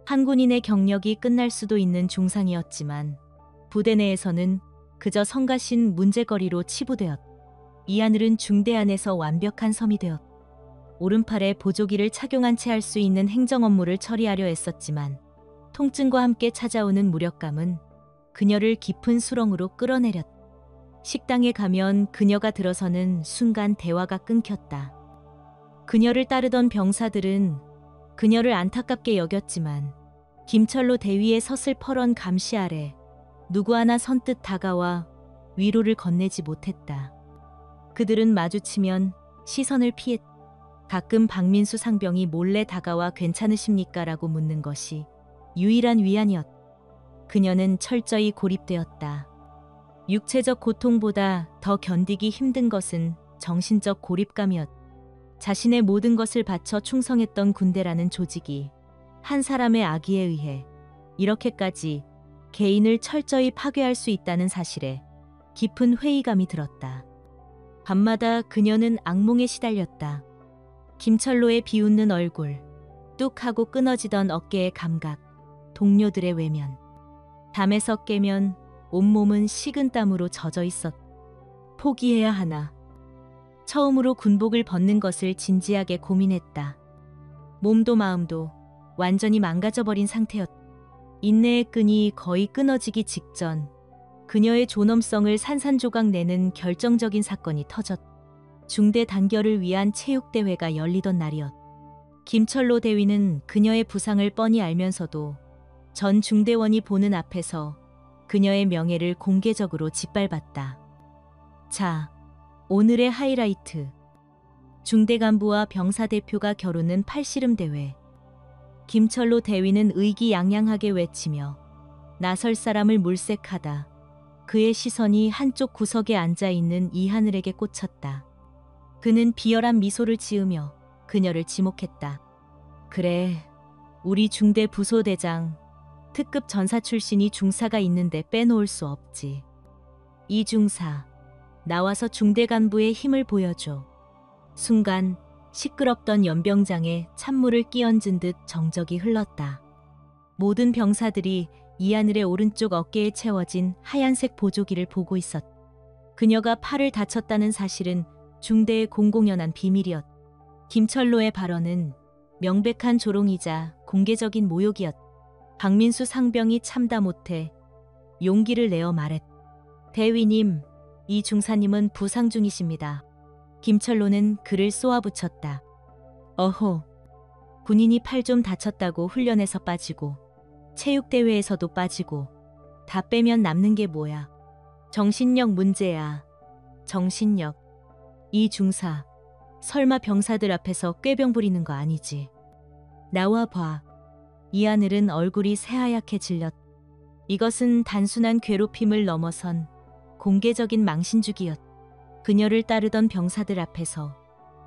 Speaker 1: 한 군인의 경력이 끝날 수도 있는 중상이었지만 부대 내에서는 그저 성가신 문제거리로 치부되었다. 이하늘은 중대 안에서 완벽한 섬이 되었다. 오른팔에 보조기를 착용한 채 할 수 있는 행정 업무를 처리하려 애썼지만 통증과 함께 찾아오는 무력감은 그녀를 깊은 수렁으로 끌어내렸다. 식당에 가면 그녀가 들어서는 순간 대화가 끊겼다. 그녀를 따르던 병사들은 그녀를 안타깝게 여겼지만 김철로 대위의 서슬퍼런 감시 아래 누구 하나 선뜻 다가와 위로를 건네지 못했다. 그들은 마주치면 시선을 피했다. 가끔 박민수 상병이 몰래 다가와 괜찮으십니까? 라고 묻는 것이 유일한 위안이었다. 그녀는 철저히 고립되었다. 육체적 고통보다 더 견디기 힘든 것은 정신적 고립감이었다. 자신의 모든 것을 바쳐 충성했던 군대라는 조직이 한 사람의 악의에 의해 이렇게까지 개인을 철저히 파괴할 수 있다는 사실에 깊은 회의감이 들었다. 밤마다 그녀는 악몽에 시달렸다. 김철로의 비웃는 얼굴, 뚝 하고 끊어지던 어깨의 감각, 동료들의 외면. 잠에서 깨면 온몸은 식은땀으로 젖어 있었다. 포기해야 하나. 처음으로 군복을 벗는 것을 진지하게 고민했다. 몸도 마음도 완전히 망가져버린 상태였다. 인내의 끈이 거의 끊어지기 직전 그녀의 존엄성을 산산조각 내는 결정적인 사건이 터졌다. 중대 단결을 위한 체육대회가 열리던 날이었다. 김철로 대위는 그녀의 부상을 뻔히 알면서도 전 중대원이 보는 앞에서 그녀의 명예를 공개적으로 짓밟았다. 자, 오늘의 하이라이트. 중대 간부와 병사 대표가 겨루는 팔씨름 대회. 김철로 대위는 의기양양하게 외치며 나설 사람을 물색하다. 그의 시선이 한쪽 구석에 앉아있는 이하늘에게 꽂혔다. 그는 비열한 미소를 지으며 그녀를 지목했다. 그래, 우리 중대 부소대장, 특급 전사 출신이 중사가 있는데 빼놓을 수 없지. 이 중사, 나와서 중대 간부의 힘을 보여줘. 순간 시끄럽던 연병장에 찬물을 끼얹은 듯 정적이 흘렀다. 모든 병사들이 이하늘의 오른쪽 어깨에 채워진 하얀색 보조기를 보고 있었다. 그녀가 팔을 다쳤다는 사실은 중대의 공공연한 비밀이었다. 김철로의 발언은 명백한 조롱이자 공개적인 모욕이었다. 박민수 상병이 참다 못해 용기를 내어 말했다. 대위님, 이 중사님은 부상 중이십니다. 김철로는 그를 쏘아붙였다. 어호, 군인이 팔 좀 다쳤다고 훈련에서 빠지고 체육대회에서도 빠지고 다 빼면 남는 게 뭐야. 정신력 문제야. 정신력. 이 중사, 설마 병사들 앞에서 꾀병 부리는 거 아니지. 나와 봐. 이하늘은 얼굴이 새하얗게 질렸다. 이것은 단순한 괴롭힘을 넘어선 공개적인 망신주기였다. 그녀를 따르던 병사들 앞에서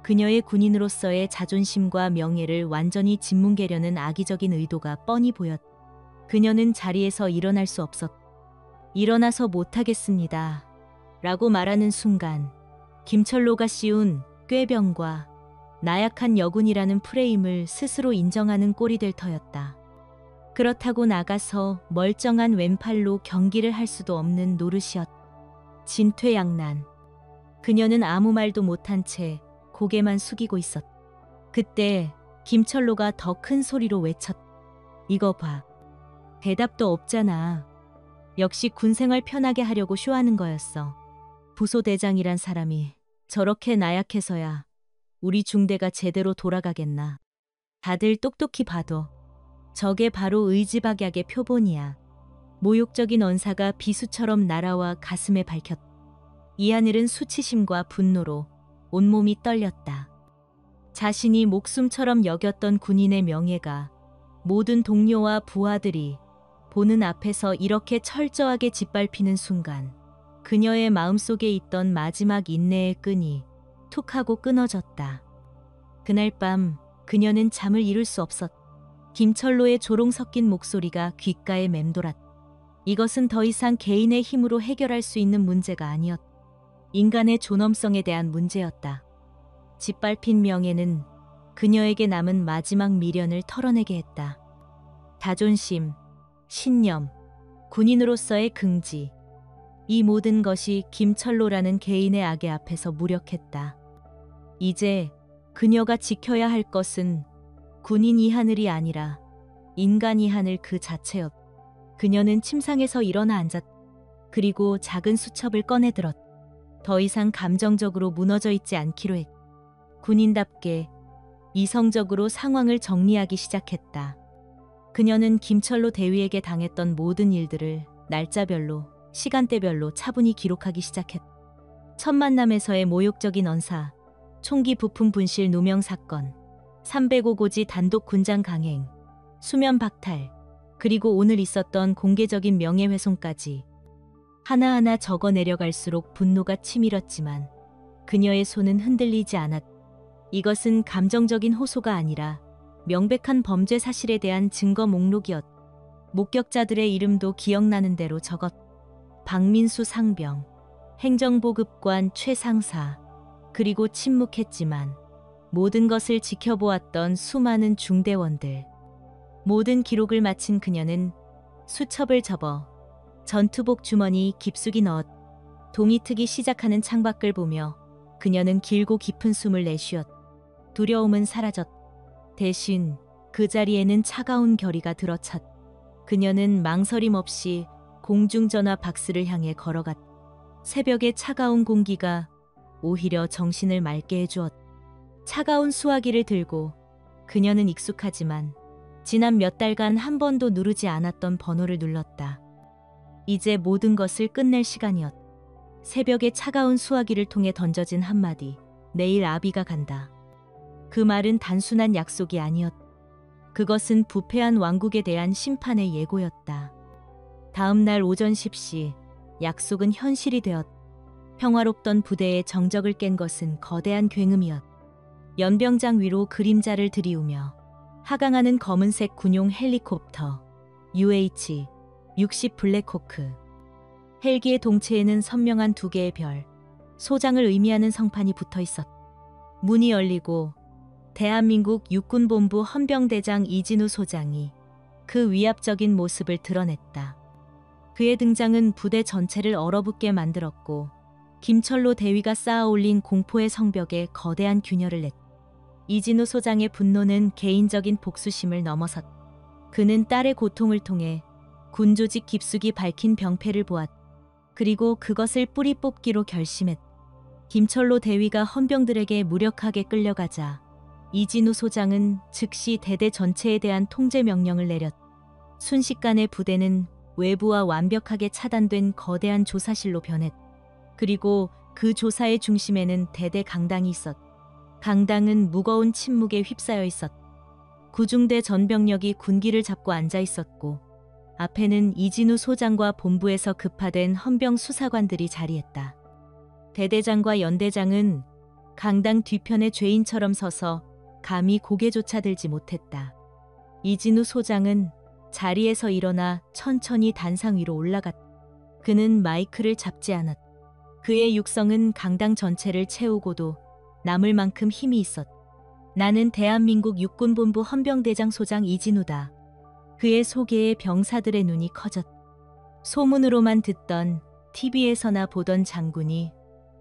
Speaker 1: 그녀의 군인으로서의 자존심과 명예를 완전히 짓뭉개려는 악의적인 의도가 뻔히 보였다. 그녀는 자리에서 일어날 수 없었다. 일어나서 못하겠습니다. 라고 말하는 순간 김철로가 씌운 꾀병과 나약한 여군이라는 프레임을 스스로 인정하는 꼴이 될 터였다. 그렇다고 나가서 멀쩡한 왼팔로 경기를 할 수도 없는 노릇이었다. 진퇴양난. 그녀는 아무 말도 못한 채 고개만 숙이고 있었다. 그때 김철로가 더 큰 소리로 외쳤다. 이거 봐. 대답도 없잖아. 역시 군생활 편하게 하려고 쇼하는 거였어. 부소대장이란 사람이 저렇게 나약해서야 우리 중대가 제대로 돌아가겠나. 다들 똑똑히 봐도 저게 바로 의지박약의 표본이야. 모욕적인 언사가 비수처럼 날아와 가슴에 박혔다. 이하늘은 수치심과 분노로 온몸이 떨렸다. 자신이 목숨처럼 여겼던 군인의 명예가 모든 동료와 부하들이 보는 앞에서 이렇게 철저하게 짓밟히는 순간 그녀의 마음속에 있던 마지막 인내의 끈이 툭 하고 끊어졌다. 그날 밤 그녀는 잠을 이룰 수 없었다. 김철로의 조롱 섞인 목소리가 귓가에 맴돌았다. 이것은 더 이상 개인의 힘으로 해결할 수 있는 문제가 아니었다. 인간의 존엄성에 대한 문제였다. 짓밟힌 명예는 그녀에게 남은 마지막 미련을 털어내게 했다. 자존심, 신념, 군인으로서의 긍지, 이 모든 것이 김철로라는 개인의 악의 앞에서 무력했다. 이제 그녀가 지켜야 할 것은 군인 이하늘이 아니라 인간 이하늘 그 자체였다. 그녀는 침상에서 일어나 앉았다. 그리고 작은 수첩을 꺼내들었다. 더 이상 감정적으로 무너져 있지 않기로 했다. 군인답게 이성적으로 상황을 정리하기 시작했다. 그녀는 김철로 대위에게 당했던 모든 일들을 날짜별로, 시간대별로 차분히 기록하기 시작했다. 첫 만남에서의 모욕적인 언사, 총기 부품 분실 누명 사건, 305 고지 단독 군장 강행, 수면 박탈, 그리고 오늘 있었던 공개적인 명예훼손까지 하나하나 적어 내려갈수록 분노가 치밀었지만 그녀의 손은 흔들리지 않았다. 이것은 감정적인 호소가 아니라 명백한 범죄 사실에 대한 증거 목록이었다. 목격자들의 이름도 기억나는 대로 적었다. 박민수 상병, 행정보급관 최상사, 그리고 침묵했지만 모든 것을 지켜보았던 수많은 중대원들. 모든 기록을 마친 그녀는 수첩을 접어 전투복 주머니 깊숙이 넣었다. 동이 트기 시작하는 창밖을 보며 그녀는 길고 깊은 숨을 내쉬었다. 두려움은 사라졌다. 대신 그 자리에는 차가운 결의가 들어찼다. 그녀는 망설임 없이 공중전화 박스를 향해 걸어갔다. 새벽의 차가운 공기가 오히려 정신을 맑게 해주었다. 차가운 수화기를 들고 그녀는 익숙하지만 지난 몇 달간 한 번도 누르지 않았던 번호를 눌렀다. 이제 모든 것을 끝낼 시간이었다. 새벽의 차가운 수화기를 통해 던져진 한마디, 내일 아비가 간다. 그 말은 단순한 약속이 아니었다. 그것은 부패한 왕국에 대한 심판의 예고였다. 다음 날 오전 10시, 약속은 현실이 되었다. 평화롭던 부대의 정적을 깬 것은 거대한 굉음이었다. 연병장 위로 그림자를 들이우며 하강하는 검은색 군용 헬리콥터 UH-60 블랙호크. 헬기의 동체에는 선명한 두 개의 별, 소장을 의미하는 성판이 붙어 있었다. 문이 열리고 대한민국 육군본부 헌병대장 이진우 소장이 그 위압적인 모습을 드러냈다. 그의 등장은 부대 전체를 얼어붙게 만들었고 김철로 대위가 쌓아올린 공포의 성벽에 거대한 균열을 냈다. 이진우 소장의 분노는 개인적인 복수심을 넘어섰다. 그는 딸의 고통을 통해 군조직 깊숙이 밝힌 병폐를 보았다. 그리고 그것을 뿌리 뽑기로 결심했다. 김철로 대위가 헌병들에게 무력하게 끌려가자 이진우 소장은 즉시 대대 전체에 대한 통제 명령을 내렸다. 순식간에 부대는 외부와 완벽하게 차단된 거대한 조사실로 변했다. 그리고 그 조사의 중심에는 대대 강당이 있었다. 강당은 무거운 침묵에 휩싸여 있었다. 구중대 전병력이 군기를 잡고 앉아 있었고 앞에는 이진우 소장과 본부에서 급파된 헌병 수사관들이 자리했다. 대대장과 연대장은 강당 뒤편에 죄인처럼 서서 감히 고개조차 들지 못했다. 이진우 소장은 자리에서 일어나 천천히 단상 위로 올라갔다. 그는 마이크를 잡지 않았다. 그의 육성은 강당 전체를 채우고도 남을 만큼 힘이 있었다. 나는 대한민국 육군본부 헌병대장 소장 이진우다. 그의 소개에 병사들의 눈이 커졌다. 소문으로만 듣던 TV에서나 보던 장군이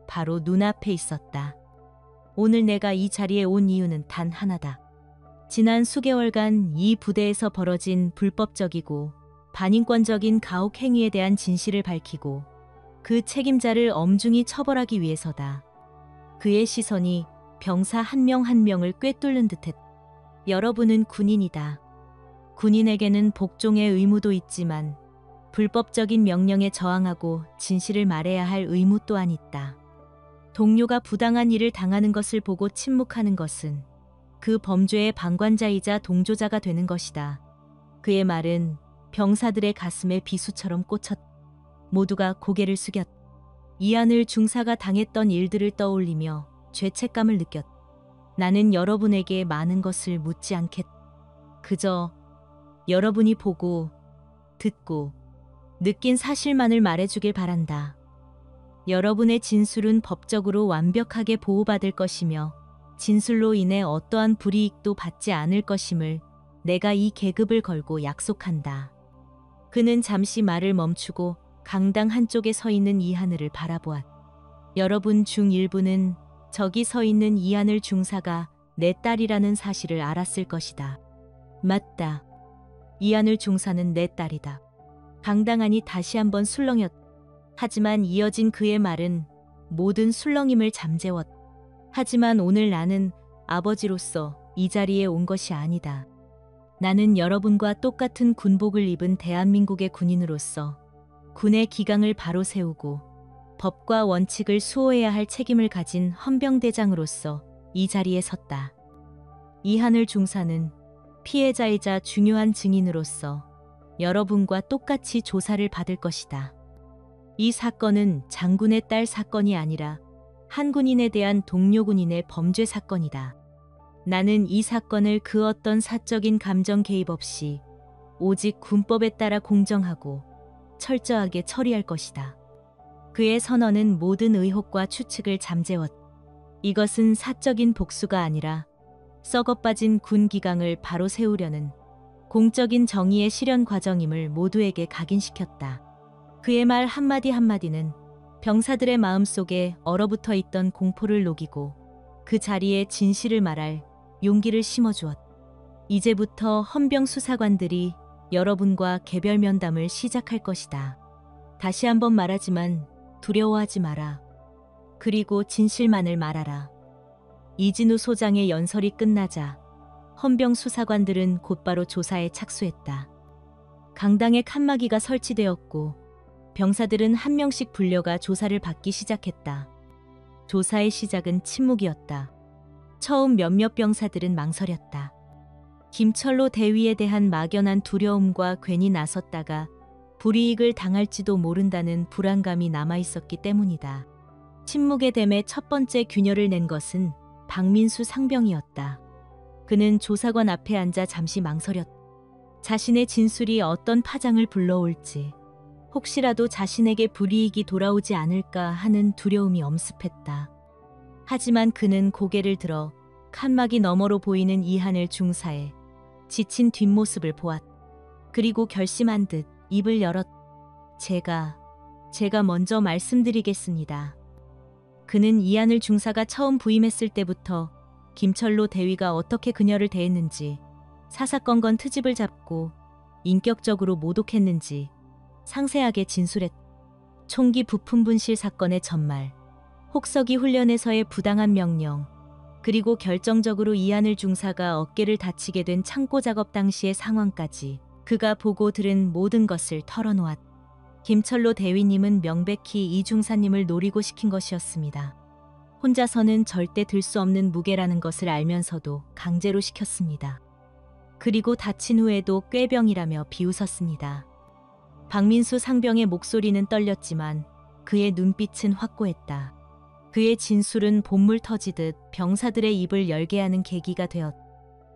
Speaker 1: 바로 눈앞에 있었다. 오늘 내가 이 자리에 온 이유는 단 하나다. 지난 수개월간 이 부대에서 벌어진 불법적이고 반인권적인 가혹 행위에 대한 진실을 밝히고 그 책임자를 엄중히 처벌하기 위해서다. 그의 시선이 병사 한 명 한 명을 꿰뚫는 듯했다. 여러분은 군인이다. 군인에게는 복종의 의무도 있지만 불법적인 명령에 저항하고 진실을 말해야 할 의무 또한 있다. 동료가 부당한 일을 당하는 것을 보고 침묵하는 것은 그 범죄의 방관자이자 동조자가 되는 것이다. 그의 말은 병사들의 가슴에 비수처럼 꽂혔다. 모두가 고개를 숙였다. 이한을 중사가 당했던 일들을 떠올리며 죄책감을 느꼈다. 나는 여러분에게 많은 것을 묻지 않겠다. 그저 여러분이 보고, 듣고, 느낀 사실만을 말해주길 바란다. 여러분의 진술은 법적으로 완벽하게 보호받을 것이며 진술로 인해 어떠한 불이익도 받지 않을 것임을 내가 이 계급을 걸고 약속한다. 그는 잠시 말을 멈추고 강당 한쪽에 서 있는 이하늘을 바라보았다. 여러분 중 일부는 저기 서 있는 이하늘 중사가 내 딸이라는 사실을 알았을 것이다. 맞다. 이하늘 중사는 내 딸이다. 강당 안이 다시 한번 술렁였다. 하지만 이어진 그의 말은 모든 술렁임을 잠재웠다. 하지만 오늘 나는 아버지로서 이 자리에 온 것이 아니다. 나는 여러분과 똑같은 군복을 입은 대한민국의 군인으로서 군의 기강을 바로 세우고 법과 원칙을 수호해야 할 책임을 가진 헌병대장으로서 이 자리에 섰다. 이하늘 중사는 피해자이자 중요한 증인으로서 여러분과 똑같이 조사를 받을 것이다. 이 사건은 장군의 딸 사건이 아니라 한 군인에 대한 동료 군인의 범죄 사건이다. 나는 이 사건을 그 어떤 사적인 감정 개입 없이 오직 군법에 따라 공정하고 철저하게 처리할 것이다. 그의 선언은 모든 의혹과 추측을 잠재웠다. 이것은 사적인 복수가 아니라 썩어빠진 군 기강을 바로 세우려는 공적인 정의의 실현 과정임을 모두에게 각인시켰다. 그의 말 한마디 한마디는 병사들의 마음속에 얼어붙어 있던 공포를 녹이고 그 자리에 진실을 말할 용기를 심어주었다. 이제부터 헌병 수사관들이 여러분과 개별 면담을 시작할 것이다. 다시 한번 말하지만 두려워하지 마라. 그리고 진실만을 말하라. 이진우 소장의 연설이 끝나자 헌병 수사관들은 곧바로 조사에 착수했다. 강당에 칸막이가 설치되었고 병사들은 한 명씩 불려가 조사를 받기 시작했다. 조사의 시작은 침묵이었다. 처음 몇몇 병사들은 망설였다. 김철로 대위에 대한 막연한 두려움과 괜히 나섰다가 불이익을 당할지도 모른다는 불안감이 남아있었기 때문이다. 침묵의 댐에 첫 번째 균열을 낸 것은 박민수 상병이었다. 그는 조사관 앞에 앉아 잠시 망설였다. 자신의 진술이 어떤 파장을 불러올지, 혹시라도 자신에게 불이익이 돌아오지 않을까 하는 두려움이 엄습했다. 하지만 그는 고개를 들어 칸막이 너머로 보이는 이하늘 중사의 지친 뒷모습을 보았다. 그리고 결심한 듯 입을 열었다. 제가 먼저 말씀드리겠습니다. 그는 이하늘 중사가 처음 부임했을 때부터 김철로 대위가 어떻게 그녀를 대했는지, 사사건건 트집을 잡고 인격적으로 모독했는지 상세하게 진술했다. 총기 부품 분실 사건의 전말, 혹서기 훈련에서의 부당한 명령, 그리고 결정적으로 이하늘 중사가 어깨를 다치게 된 창고 작업 당시의 상황까지 그가 보고 들은 모든 것을 털어놓았다. 김철로 대위님은 명백히 이 중사님을 노리고 시킨 것이었습니다. 혼자서는 절대 들 수 없는 무게라는 것을 알면서도 강제로 시켰습니다. 그리고 다친 후에도 꾀병이라며 비웃었습니다. 박민수 상병의 목소리는 떨렸지만 그의 눈빛은 확고했다. 그의 진술은 봇물 터지듯 병사들의 입을 열게 하는 계기가 되었다.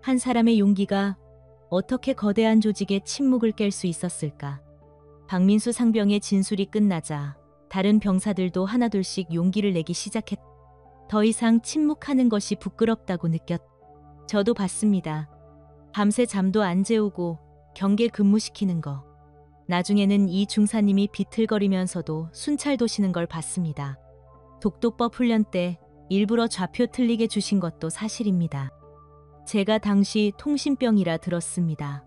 Speaker 1: 한 사람의 용기가 어떻게 거대한 조직의 침묵을 깰 수 있었을까? 박민수 상병의 진술이 끝나자 다른 병사들도 하나둘씩 용기를 내기 시작했다. 더 이상 침묵하는 것이 부끄럽다고 느꼈다. 저도 봤습니다. 밤새 잠도 안 재우고 경계 근무시키는 거. 나중에는 이 중사님이 비틀거리면서도 순찰 도시는 걸 봤습니다. 독도법 훈련 때 일부러 좌표 틀리게 주신 것도 사실입니다. 제가 당시 통신병이라 들었습니다.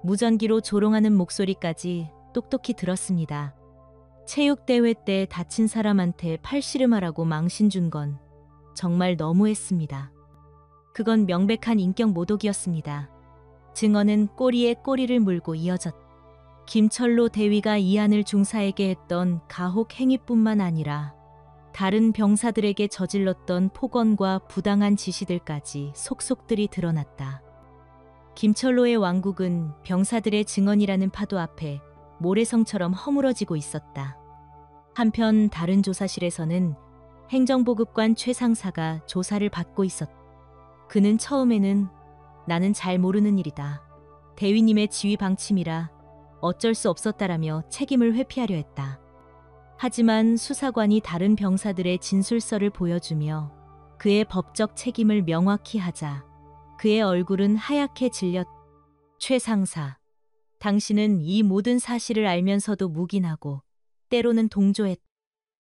Speaker 1: 무전기로 조롱하는 목소리까지 똑똑히 들었습니다. 체육대회 때 다친 사람한테 팔씨름하라고 망신 준 건 정말 너무했습니다. 그건 명백한 인격 모독이었습니다. 증언은 꼬리에 꼬리를 물고 이어졌다. 김철로 대위가 이하늘 중사에게 했던 가혹 행위뿐만 아니라 다른 병사들에게 저질렀던 폭언과 부당한 지시들까지 속속들이 드러났다. 김철로의 왕국은 병사들의 증언이라는 파도 앞에 모래성처럼 허물어지고 있었다. 한편 다른 조사실에서는 행정보급관 최 상사가 조사를 받고 있었다. 그는 처음에는 나는 잘 모르는 일이다. 대위님의 지휘 방침이라 어쩔 수 없었다라며 책임을 회피하려 했다. 하지만 수사관이 다른 병사들의 진술서를 보여주며 그의 법적 책임을 명확히 하자 그의 얼굴은 하얗게 질렸다. 최 상사, 당신은 이 모든 사실을 알면서도 묵인하고 때로는 동조했다.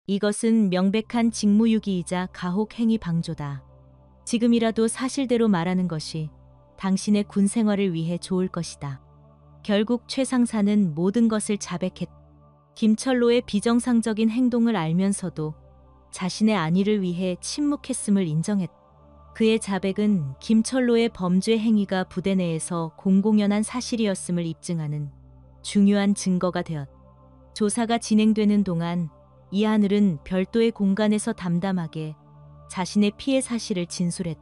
Speaker 1: 이것은 명백한 직무유기이자 가혹행위 방조다. 지금이라도 사실대로 말하는 것이 당신의 군 생활을 위해 좋을 것이다. 결국 최 상사는 모든 것을 자백했다. 김철로의 비정상적인 행동을 알면서도 자신의 안위를 위해 침묵했음을 인정했다. 그의 자백은 김철로의 범죄 행위가 부대 내에서 공공연한 사실이었음을 입증하는 중요한 증거가 되었다. 조사가 진행되는 동안 이하늘은 별도의 공간에서 담담하게 자신의 피해 사실을 진술했다.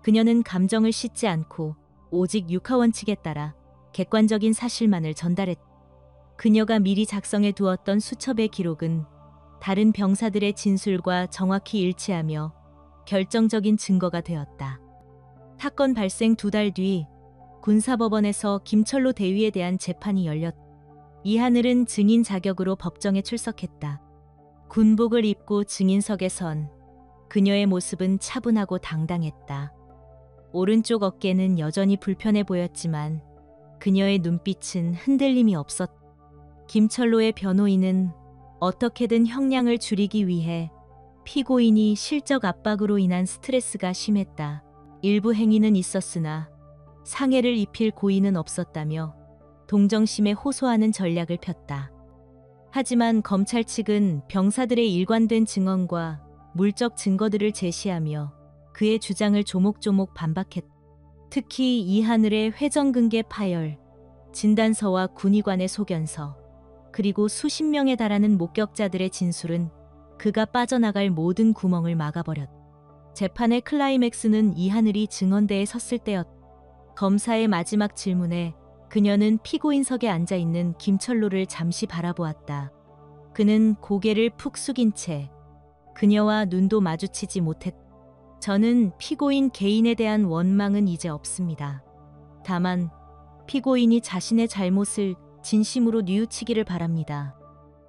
Speaker 1: 그녀는 감정을 싣지 않고 오직 육하원칙에 따라 객관적인 사실만을 전달했다. 그녀가 미리 작성해 두었던 수첩의 기록은 다른 병사들의 진술과 정확히 일치하며 결정적인 증거가 되었다. 사건 발생 2달 뒤 군사법원에서 김철로 대위에 대한 재판이 열렸다. 이하늘은 증인 자격으로 법정에 출석했다. 군복을 입고 증인석에 선 그녀의 모습은 차분하고 당당했다. 오른쪽 어깨는 여전히 불편해 보였지만 그녀의 눈빛은 흔들림이 없었다. 김철로의 변호인은 어떻게든 형량을 줄이기 위해 피고인이 실적 압박으로 인한 스트레스가 심했다. 일부 행위는 있었으나 상해를 입힐 고의는 없었다며 동정심에 호소하는 전략을 폈다. 하지만 검찰 측은 병사들의 일관된 증언과 물적 증거들을 제시하며 그의 주장을 조목조목 반박했다. 특히 이하늘의 회전근개 파열, 진단서와 군의관의 소견서, 그리고 수십 명에 달하는 목격자들의 진술은 그가 빠져나갈 모든 구멍을 막아버렸다. 재판의 클라이맥스는 이하늘이 증언대에 섰을 때였다. 검사의 마지막 질문에 그녀는 피고인석에 앉아있는 김철로를 잠시 바라보았다. 그는 고개를 푹 숙인 채 그녀와 눈도 마주치지 못했다. 저는 피고인 개인에 대한 원망은 이제 없습니다. 다만 피고인이 자신의 잘못을 진심으로 뉘우치기를 바랍니다.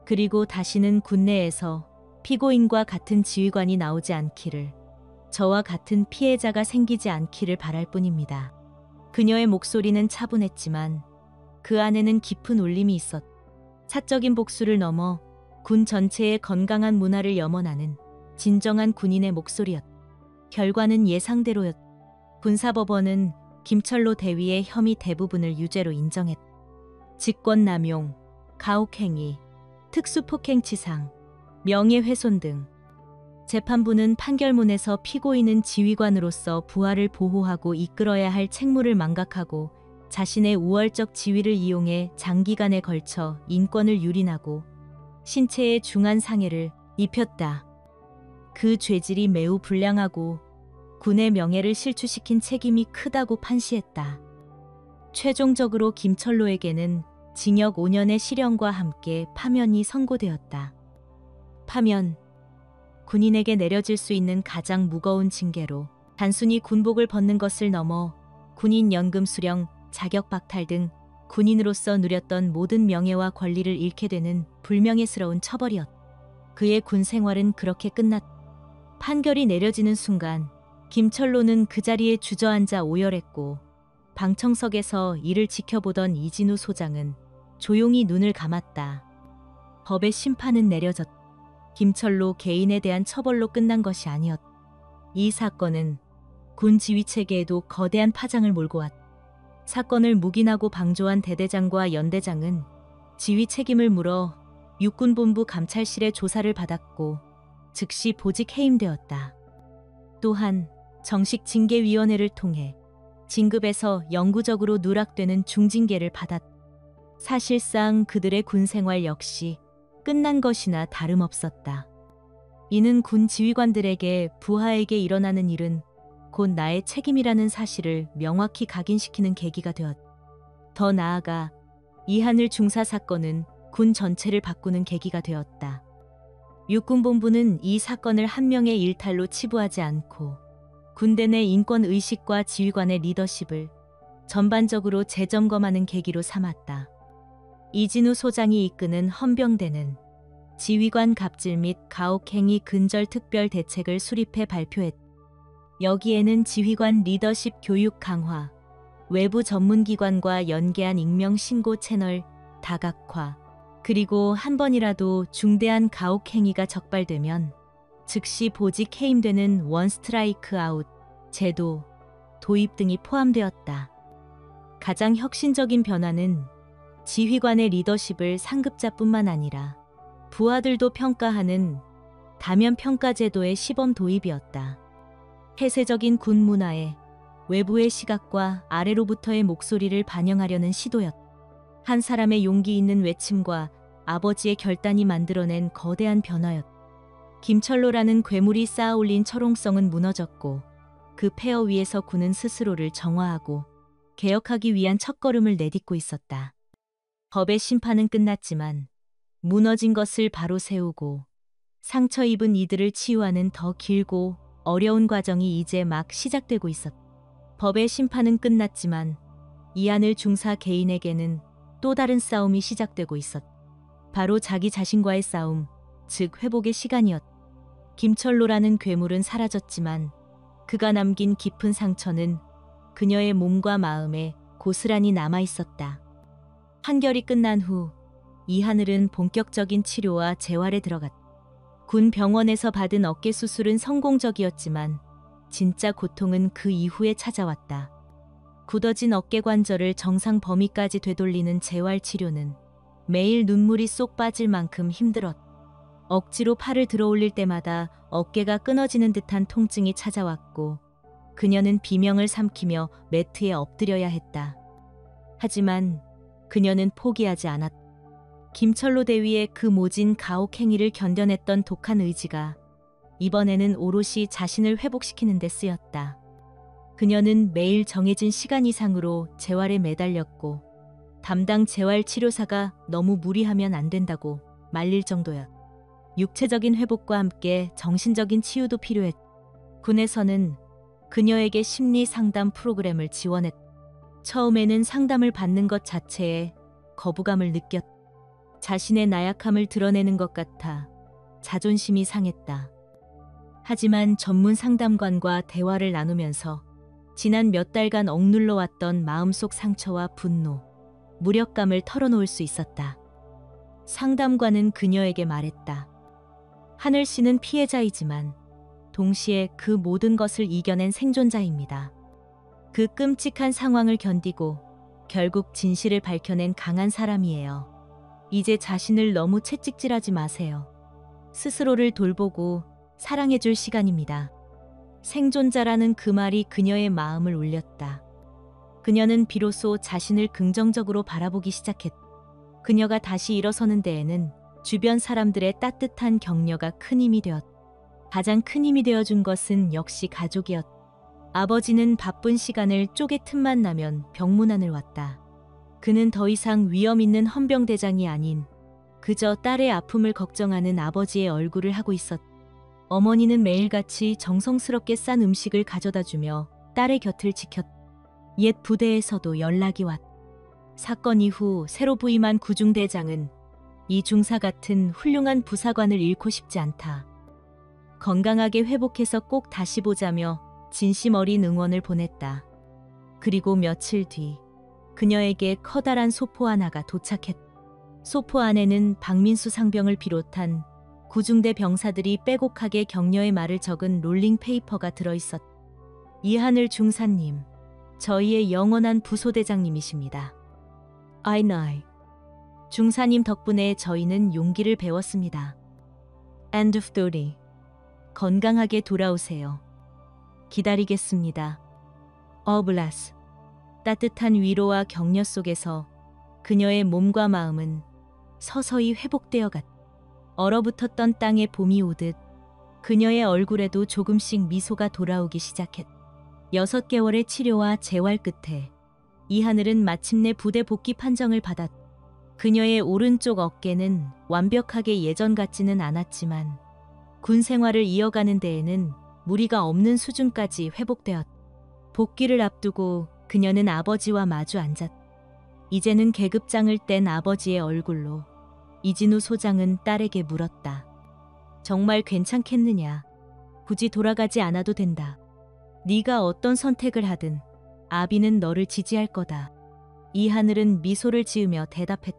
Speaker 1: 그리고 다시는 군내에서 피고인과 같은 지휘관이 나오지 않기를, 저와 같은 피해자가 생기지 않기를 바랄 뿐입니다. 그녀의 목소리는 차분했지만 그 안에는 깊은 울림이 있었다. 사적인 복수를 넘어 군 전체의 건강한 문화를 염원하는 진정한 군인의 목소리였다. 결과는 예상대로였다. 군사법원은 김철로 대위의 혐의 대부분을 유죄로 인정했다. 직권남용, 가혹행위, 특수폭행치상, 명예훼손 등 재판부는 판결문에서 피고인은 지휘관으로서 부하를 보호하고 이끌어야 할 책무를 망각하고 자신의 우월적 지위를 이용해 장기간에 걸쳐 인권을 유린하고 신체에 중한 상해를 입혔다. 그 죄질이 매우 불량하고 군의 명예를 실추시킨 책임이 크다고 판시했다. 최종적으로 김철로에게는 징역 5년의 실형과 함께 파면이 선고되었다. 파면, 군인에게 내려질 수 있는 가장 무거운 징계로 단순히 군복을 벗는 것을 넘어 군인 연금 수령, 자격 박탈 등 군인으로서 누렸던 모든 명예와 권리를 잃게 되는 불명예스러운 처벌이었다. 그의 군 생활은 그렇게 끝났다. 판결이 내려지는 순간 김철로는 그 자리에 주저앉아 오열했고 방청석에서 이를 지켜보던 이진우 소장은 조용히 눈을 감았다. 법의 심판은 내려졌다. 김철로 개인에 대한 처벌로 끝난 것이 아니었다. 이 사건은 군 지휘체계에도 거대한 파장을 몰고 왔다. 사건을 묵인하고 방조한 대대장과 연대장은 지휘 책임을 물어 육군본부 감찰실의 조사를 받았고 즉시 보직 해임되었다. 또한 정식 징계위원회를 통해 진급에서 영구적으로 누락되는 중징계를 받았다. 사실상 그들의 군생활 역시 끝난 것이나 다름없었다. 이는 군 지휘관들에게 부하에게 일어나는 일은 곧 나의 책임이라는 사실을 명확히 각인시키는 계기가 되었다. 더 나아가 이하늘 중사 사건은 군 전체를 바꾸는 계기가 되었다. 육군본부는 이 사건을 한 명의 일탈로 치부하지 않고 군대 내 인권의식과 지휘관의 리더십을 전반적으로 재점검하는 계기로 삼았다. 이진우 소장이 이끄는 헌병대는 지휘관 갑질 및 가혹행위 근절 특별 대책을 수립해 발표했다. 여기에는 지휘관 리더십 교육 강화, 외부 전문기관과 연계한 익명 신고 채널 다각화, 그리고 한 번이라도 중대한 가혹행위가 적발되면 즉시 보직 해임되는 원 스트라이크 아웃 제도 도입 등이 포함되었다. 가장 혁신적인 변화는 지휘관의 리더십을 상급자뿐만 아니라 부하들도 평가하는 다면 평가 제도의 시범 도입이었다. 폐쇄적인 군 문화에 외부의 시각과 아래로부터의 목소리를 반영하려는 시도였다. 한 사람의 용기 있는 외침과 아버지의 결단이 만들어낸 거대한 변화였다. 김철로라는 괴물이 쌓아올린 철옹성은 무너졌고 그 폐허 위에서 군은 스스로를 정화하고 개혁하기 위한 첫걸음을 내딛고 있었다. 법의 심판은 끝났지만 무너진 것을 바로 세우고 상처 입은 이들을 치유하는 더 길고 어려운 과정이 이제 막 시작되고 있었다. 법의 심판은 끝났지만 이하늘 중사 개인에게는 또 다른 싸움이 시작되고 있었다. 바로 자기 자신과의 싸움, 즉 회복의 시간이었다. 김철로라는 괴물은 사라졌지만 그가 남긴 깊은 상처는 그녀의 몸과 마음에 고스란히 남아 있었다. 판결이 끝난 후 이하늘은 본격적인 치료와 재활에 들어갔다. 군 병원에서 받은 어깨 수술은 성공적이었지만 진짜 고통은 그 이후에 찾아왔다. 굳어진 어깨 관절을 정상 범위까지 되돌리는 재활 치료는 매일 눈물이 쏙 빠질 만큼 힘들었다. 억지로 팔을 들어올릴 때마다 어깨가 끊어지는 듯한 통증이 찾아왔고 그녀는 비명을 삼키며 매트에 엎드려야 했다. 하지만 그녀는 포기하지 않았다. 김철로 대위의 그 모진 가혹행위를 견뎌냈던 독한 의지가 이번에는 오롯이 자신을 회복시키는 데 쓰였다. 그녀는 매일 정해진 시간 이상으로 재활에 매달렸고 담당 재활치료사가 너무 무리하면 안 된다고 말릴 정도였다. 육체적인 회복과 함께 정신적인 치유도 필요했다. 군에서는 그녀에게 심리 상담 프로그램을 지원했다. 처음에는 상담을 받는 것 자체에 거부감을 느꼈다. 자신의 나약함을 드러내는 것 같아 자존심이 상했다. 하지만 전문 상담관과 대화를 나누면서 지난 몇 달간 억눌러 왔던 마음속 상처와 분노, 무력감을 털어놓을 수 있었다. 상담관은 그녀에게 말했다. 하늘 씨는 피해자이지만 동시에 그 모든 것을 이겨낸 생존자입니다. 그 끔찍한 상황을 견디고 결국 진실을 밝혀낸 강한 사람이에요. 이제 자신을 너무 채찍질하지 마세요. 스스로를 돌보고 사랑해줄 시간입니다. 생존자라는 그 말이 그녀의 마음을 울렸다. 그녀는 비로소 자신을 긍정적으로 바라보기 시작했다. 그녀가 다시 일어서는 데에는 주변 사람들의 따뜻한 격려가 큰 힘이 되었다. 가장 큰 힘이 되어준 것은 역시 가족이었다. 아버지는 바쁜 시간을 쪼개 틈만 나면 병문안을 왔다. 그는 더 이상 위험 있는 헌병대장이 아닌 그저 딸의 아픔을 걱정하는 아버지의 얼굴을 하고 있었다. 어머니는 매일같이 정성스럽게 싼 음식을 가져다주며 딸의 곁을 지켰다. 옛 부대에서도 연락이 왔다. 사건 이후 새로 부임한 구중대장은 이 중사 같은 훌륭한 부사관을 잃고 싶지 않다. 건강하게 회복해서 꼭 다시 보자며 진심 어린 응원을 보냈다. 그리고 며칠 뒤 그녀에게 커다란 소포 하나가 도착했다. 소포 안에는 박민수 상병을 비롯한 구중대 병사들이 빼곡하게 격려의 말을 적은 롤링 페이퍼가 들어있었다. 이하늘 중사님, 저희의 영원한 부소대장님이십니다. 아이나이. 중사님 덕분에 저희는 용기를 배웠습니다. End of story. 건강하게 돌아오세요. 기다리겠습니다. 어블라스. 따뜻한 위로와 격려 속에서 그녀의 몸과 마음은 서서히 회복되어 갔다. 얼어붙었던 땅에 봄이 오듯 그녀의 얼굴에도 조금씩 미소가 돌아오기 시작했다. 6개월의 치료와 재활 끝에 이하늘은 마침내 부대 복귀 판정을 받았다. 그녀의 오른쪽 어깨는 완벽하게 예전 같지는 않았지만 군 생활을 이어가는 데에는 무리가 없는 수준까지 회복되었다. 복귀를 앞두고 그녀는 아버지와 마주 앉았다. 이제는 계급장을 뗀 아버지의 얼굴로 이진우 소장은 딸에게 물었다. 정말 괜찮겠느냐? 굳이 돌아가지 않아도 된다. 네가 어떤 선택을 하든 아비는 너를 지지할 거다. 이하늘은 미소를 지으며 대답했다.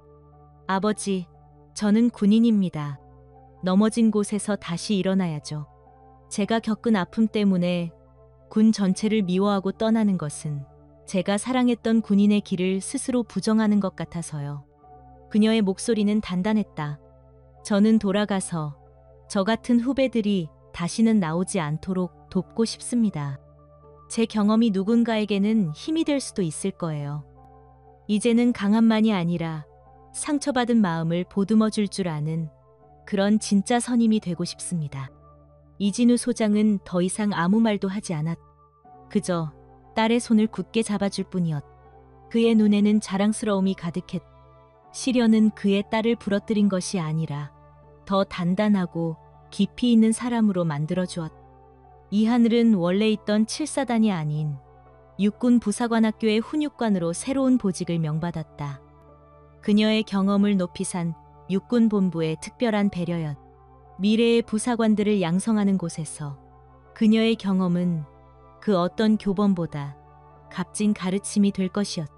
Speaker 1: 아버지, 저는 군인입니다. 넘어진 곳에서 다시 일어나야죠. 제가 겪은 아픔 때문에 군 전체를 미워하고 떠나는 것은 제가 사랑했던 군인의 길을 스스로 부정하는 것 같아서요. 그녀의 목소리는 단단했다. 저는 돌아가서 저 같은 후배들이 다시는 나오지 않도록 돕고 싶습니다. 제 경험이 누군가에게는 힘이 될 수도 있을 거예요. 이제는 강함만이 아니라 상처받은 마음을 보듬어 줄 줄 아는 그런 진짜 선임이 되고 싶습니다. 이진우 소장은 더 이상 아무 말도 하지 않았. 그저 딸의 손을 굳게 잡아줄 뿐이었. 그의 눈에는 자랑스러움이 가득했. 시련은 그의 딸을 부러뜨린 것이 아니라 더 단단하고 깊이 있는 사람으로 만들어 주었. 이하늘은 원래 있던 7사단이 아닌 육군 부사관학교의 훈육관으로 새로운 보직을 명받았다. 그녀의 경험을 높이 산 육군본부의 특별한 배려였. 미래의 부사관들을 양성하는 곳에서 그녀의 경험은 그 어떤 교본보다 값진 가르침이 될 것이었.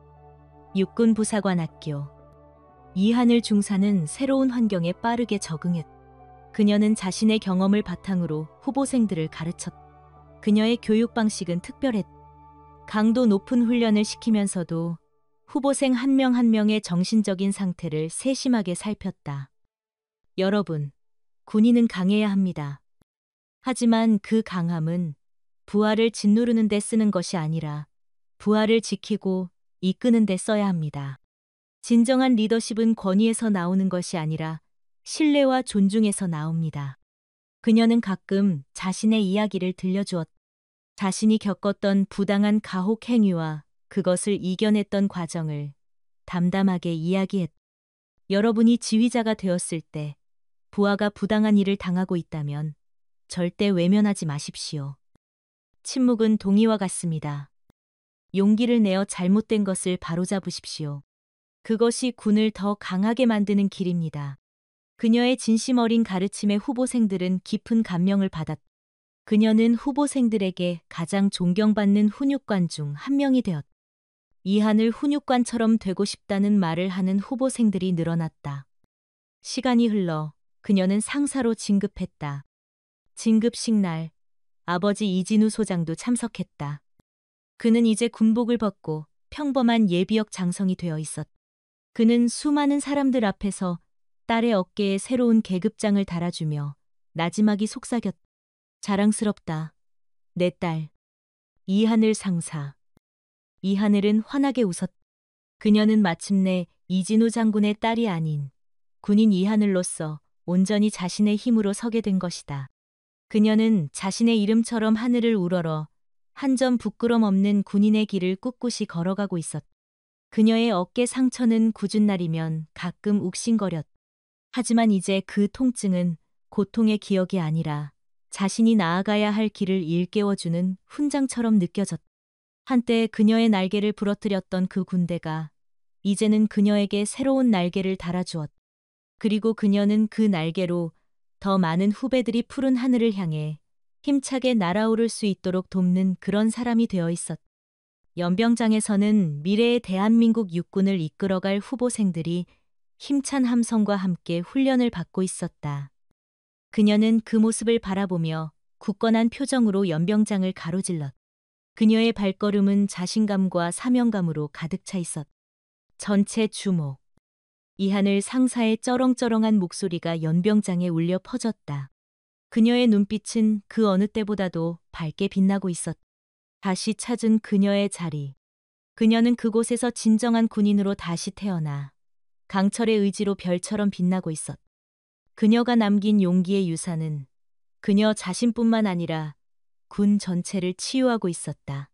Speaker 1: 육군 부사관학교. 이하늘 중사는 새로운 환경에 빠르게 적응했. 그녀는 자신의 경험을 바탕으로 후보생들을 가르쳤. 그녀의 교육 방식은 특별했. 강도 높은 훈련을 시키면서도 후보생 한 명 한 명의 정신적인 상태를 세심하게 살폈다. 여러분, 군인은 강해야 합니다. 하지만 그 강함은 부하를 짓누르는 데 쓰는 것이 아니라 부하를 지키고 이끄는 데 써야 합니다. 진정한 리더십은 권위에서 나오는 것이 아니라 신뢰와 존중에서 나옵니다. 그녀는 가끔 자신의 이야기를 들려주었. 자신이 겪었던 부당한 가혹 행위와 그것을 이겨냈던 과정을 담담하게 이야기했. 여러분이 지휘자가 되었을 때 부하가 부당한 일을 당하고 있다면 절대 외면하지 마십시오. 침묵은 동의와 같습니다. 용기를 내어 잘못된 것을 바로잡으십시오. 그것이 군을 더 강하게 만드는 길입니다. 그녀의 진심 어린 가르침에 후보생들은 깊은 감명을 받았. 그녀는 후보생들에게 가장 존경받는 훈육관 중 한 명이 되었. 이하늘 훈육관처럼 되고 싶다는 말을 하는 후보생들이 늘어났다. 시간이 흘러 그녀는 상사로 진급했다. 진급식 날, 아버지 이진우 소장도 참석했다. 그는 이제 군복을 벗고 평범한 예비역 장성이 되어 있었. 그는 수많은 사람들 앞에서 딸의 어깨에 새로운 계급장을 달아주며 나지막이 속삭였. 자랑스럽다. 내 딸. 이하늘 상사. 이하늘은 환하게 웃었. 그녀는 마침내 이진우 장군의 딸이 아닌 군인 이하늘로서 온전히 자신의 힘으로 서게 된 것이다. 그녀는 자신의 이름처럼 하늘을 우러러 한 점 부끄럼 없는 군인의 길을 꿋꿋이 걸어가고 있었. 그녀의 어깨 상처는 굳은 날이면 가끔 욱신거렸. 하지만 이제 그 통증은 고통의 기억이 아니라 자신이 나아가야 할 길을 일깨워주는 훈장처럼 느껴졌. 한때 그녀의 날개를 부러뜨렸던 그 군대가 이제는 그녀에게 새로운 날개를 달아주었. 그리고 그녀는 그 날개로 더 많은 후배들이 푸른 하늘을 향해 힘차게 날아오를 수 있도록 돕는 그런 사람이 되어 있었. 연병장에서는 미래의 대한민국 육군을 이끌어갈 후보생들이 힘찬 함성과 함께 훈련을 받고 있었다. 그녀는 그 모습을 바라보며 굳건한 표정으로 연병장을 가로질렀. 그녀의 발걸음은 자신감과 사명감으로 가득 차 있었. 전체 주목. 이하늘 상사의 쩌렁쩌렁한 목소리가 연병장에 울려 퍼졌다. 그녀의 눈빛은 그 어느 때보다도 밝게 빛나고 있었. 다시 찾은 그녀의 자리. 그녀는 그곳에서 진정한 군인으로 다시 태어나 강철의 의지로 별처럼 빛나고 있었. 그녀가 남긴 용기의 유산은 그녀 자신뿐만 아니라 군 전체를 치유하고 있었다.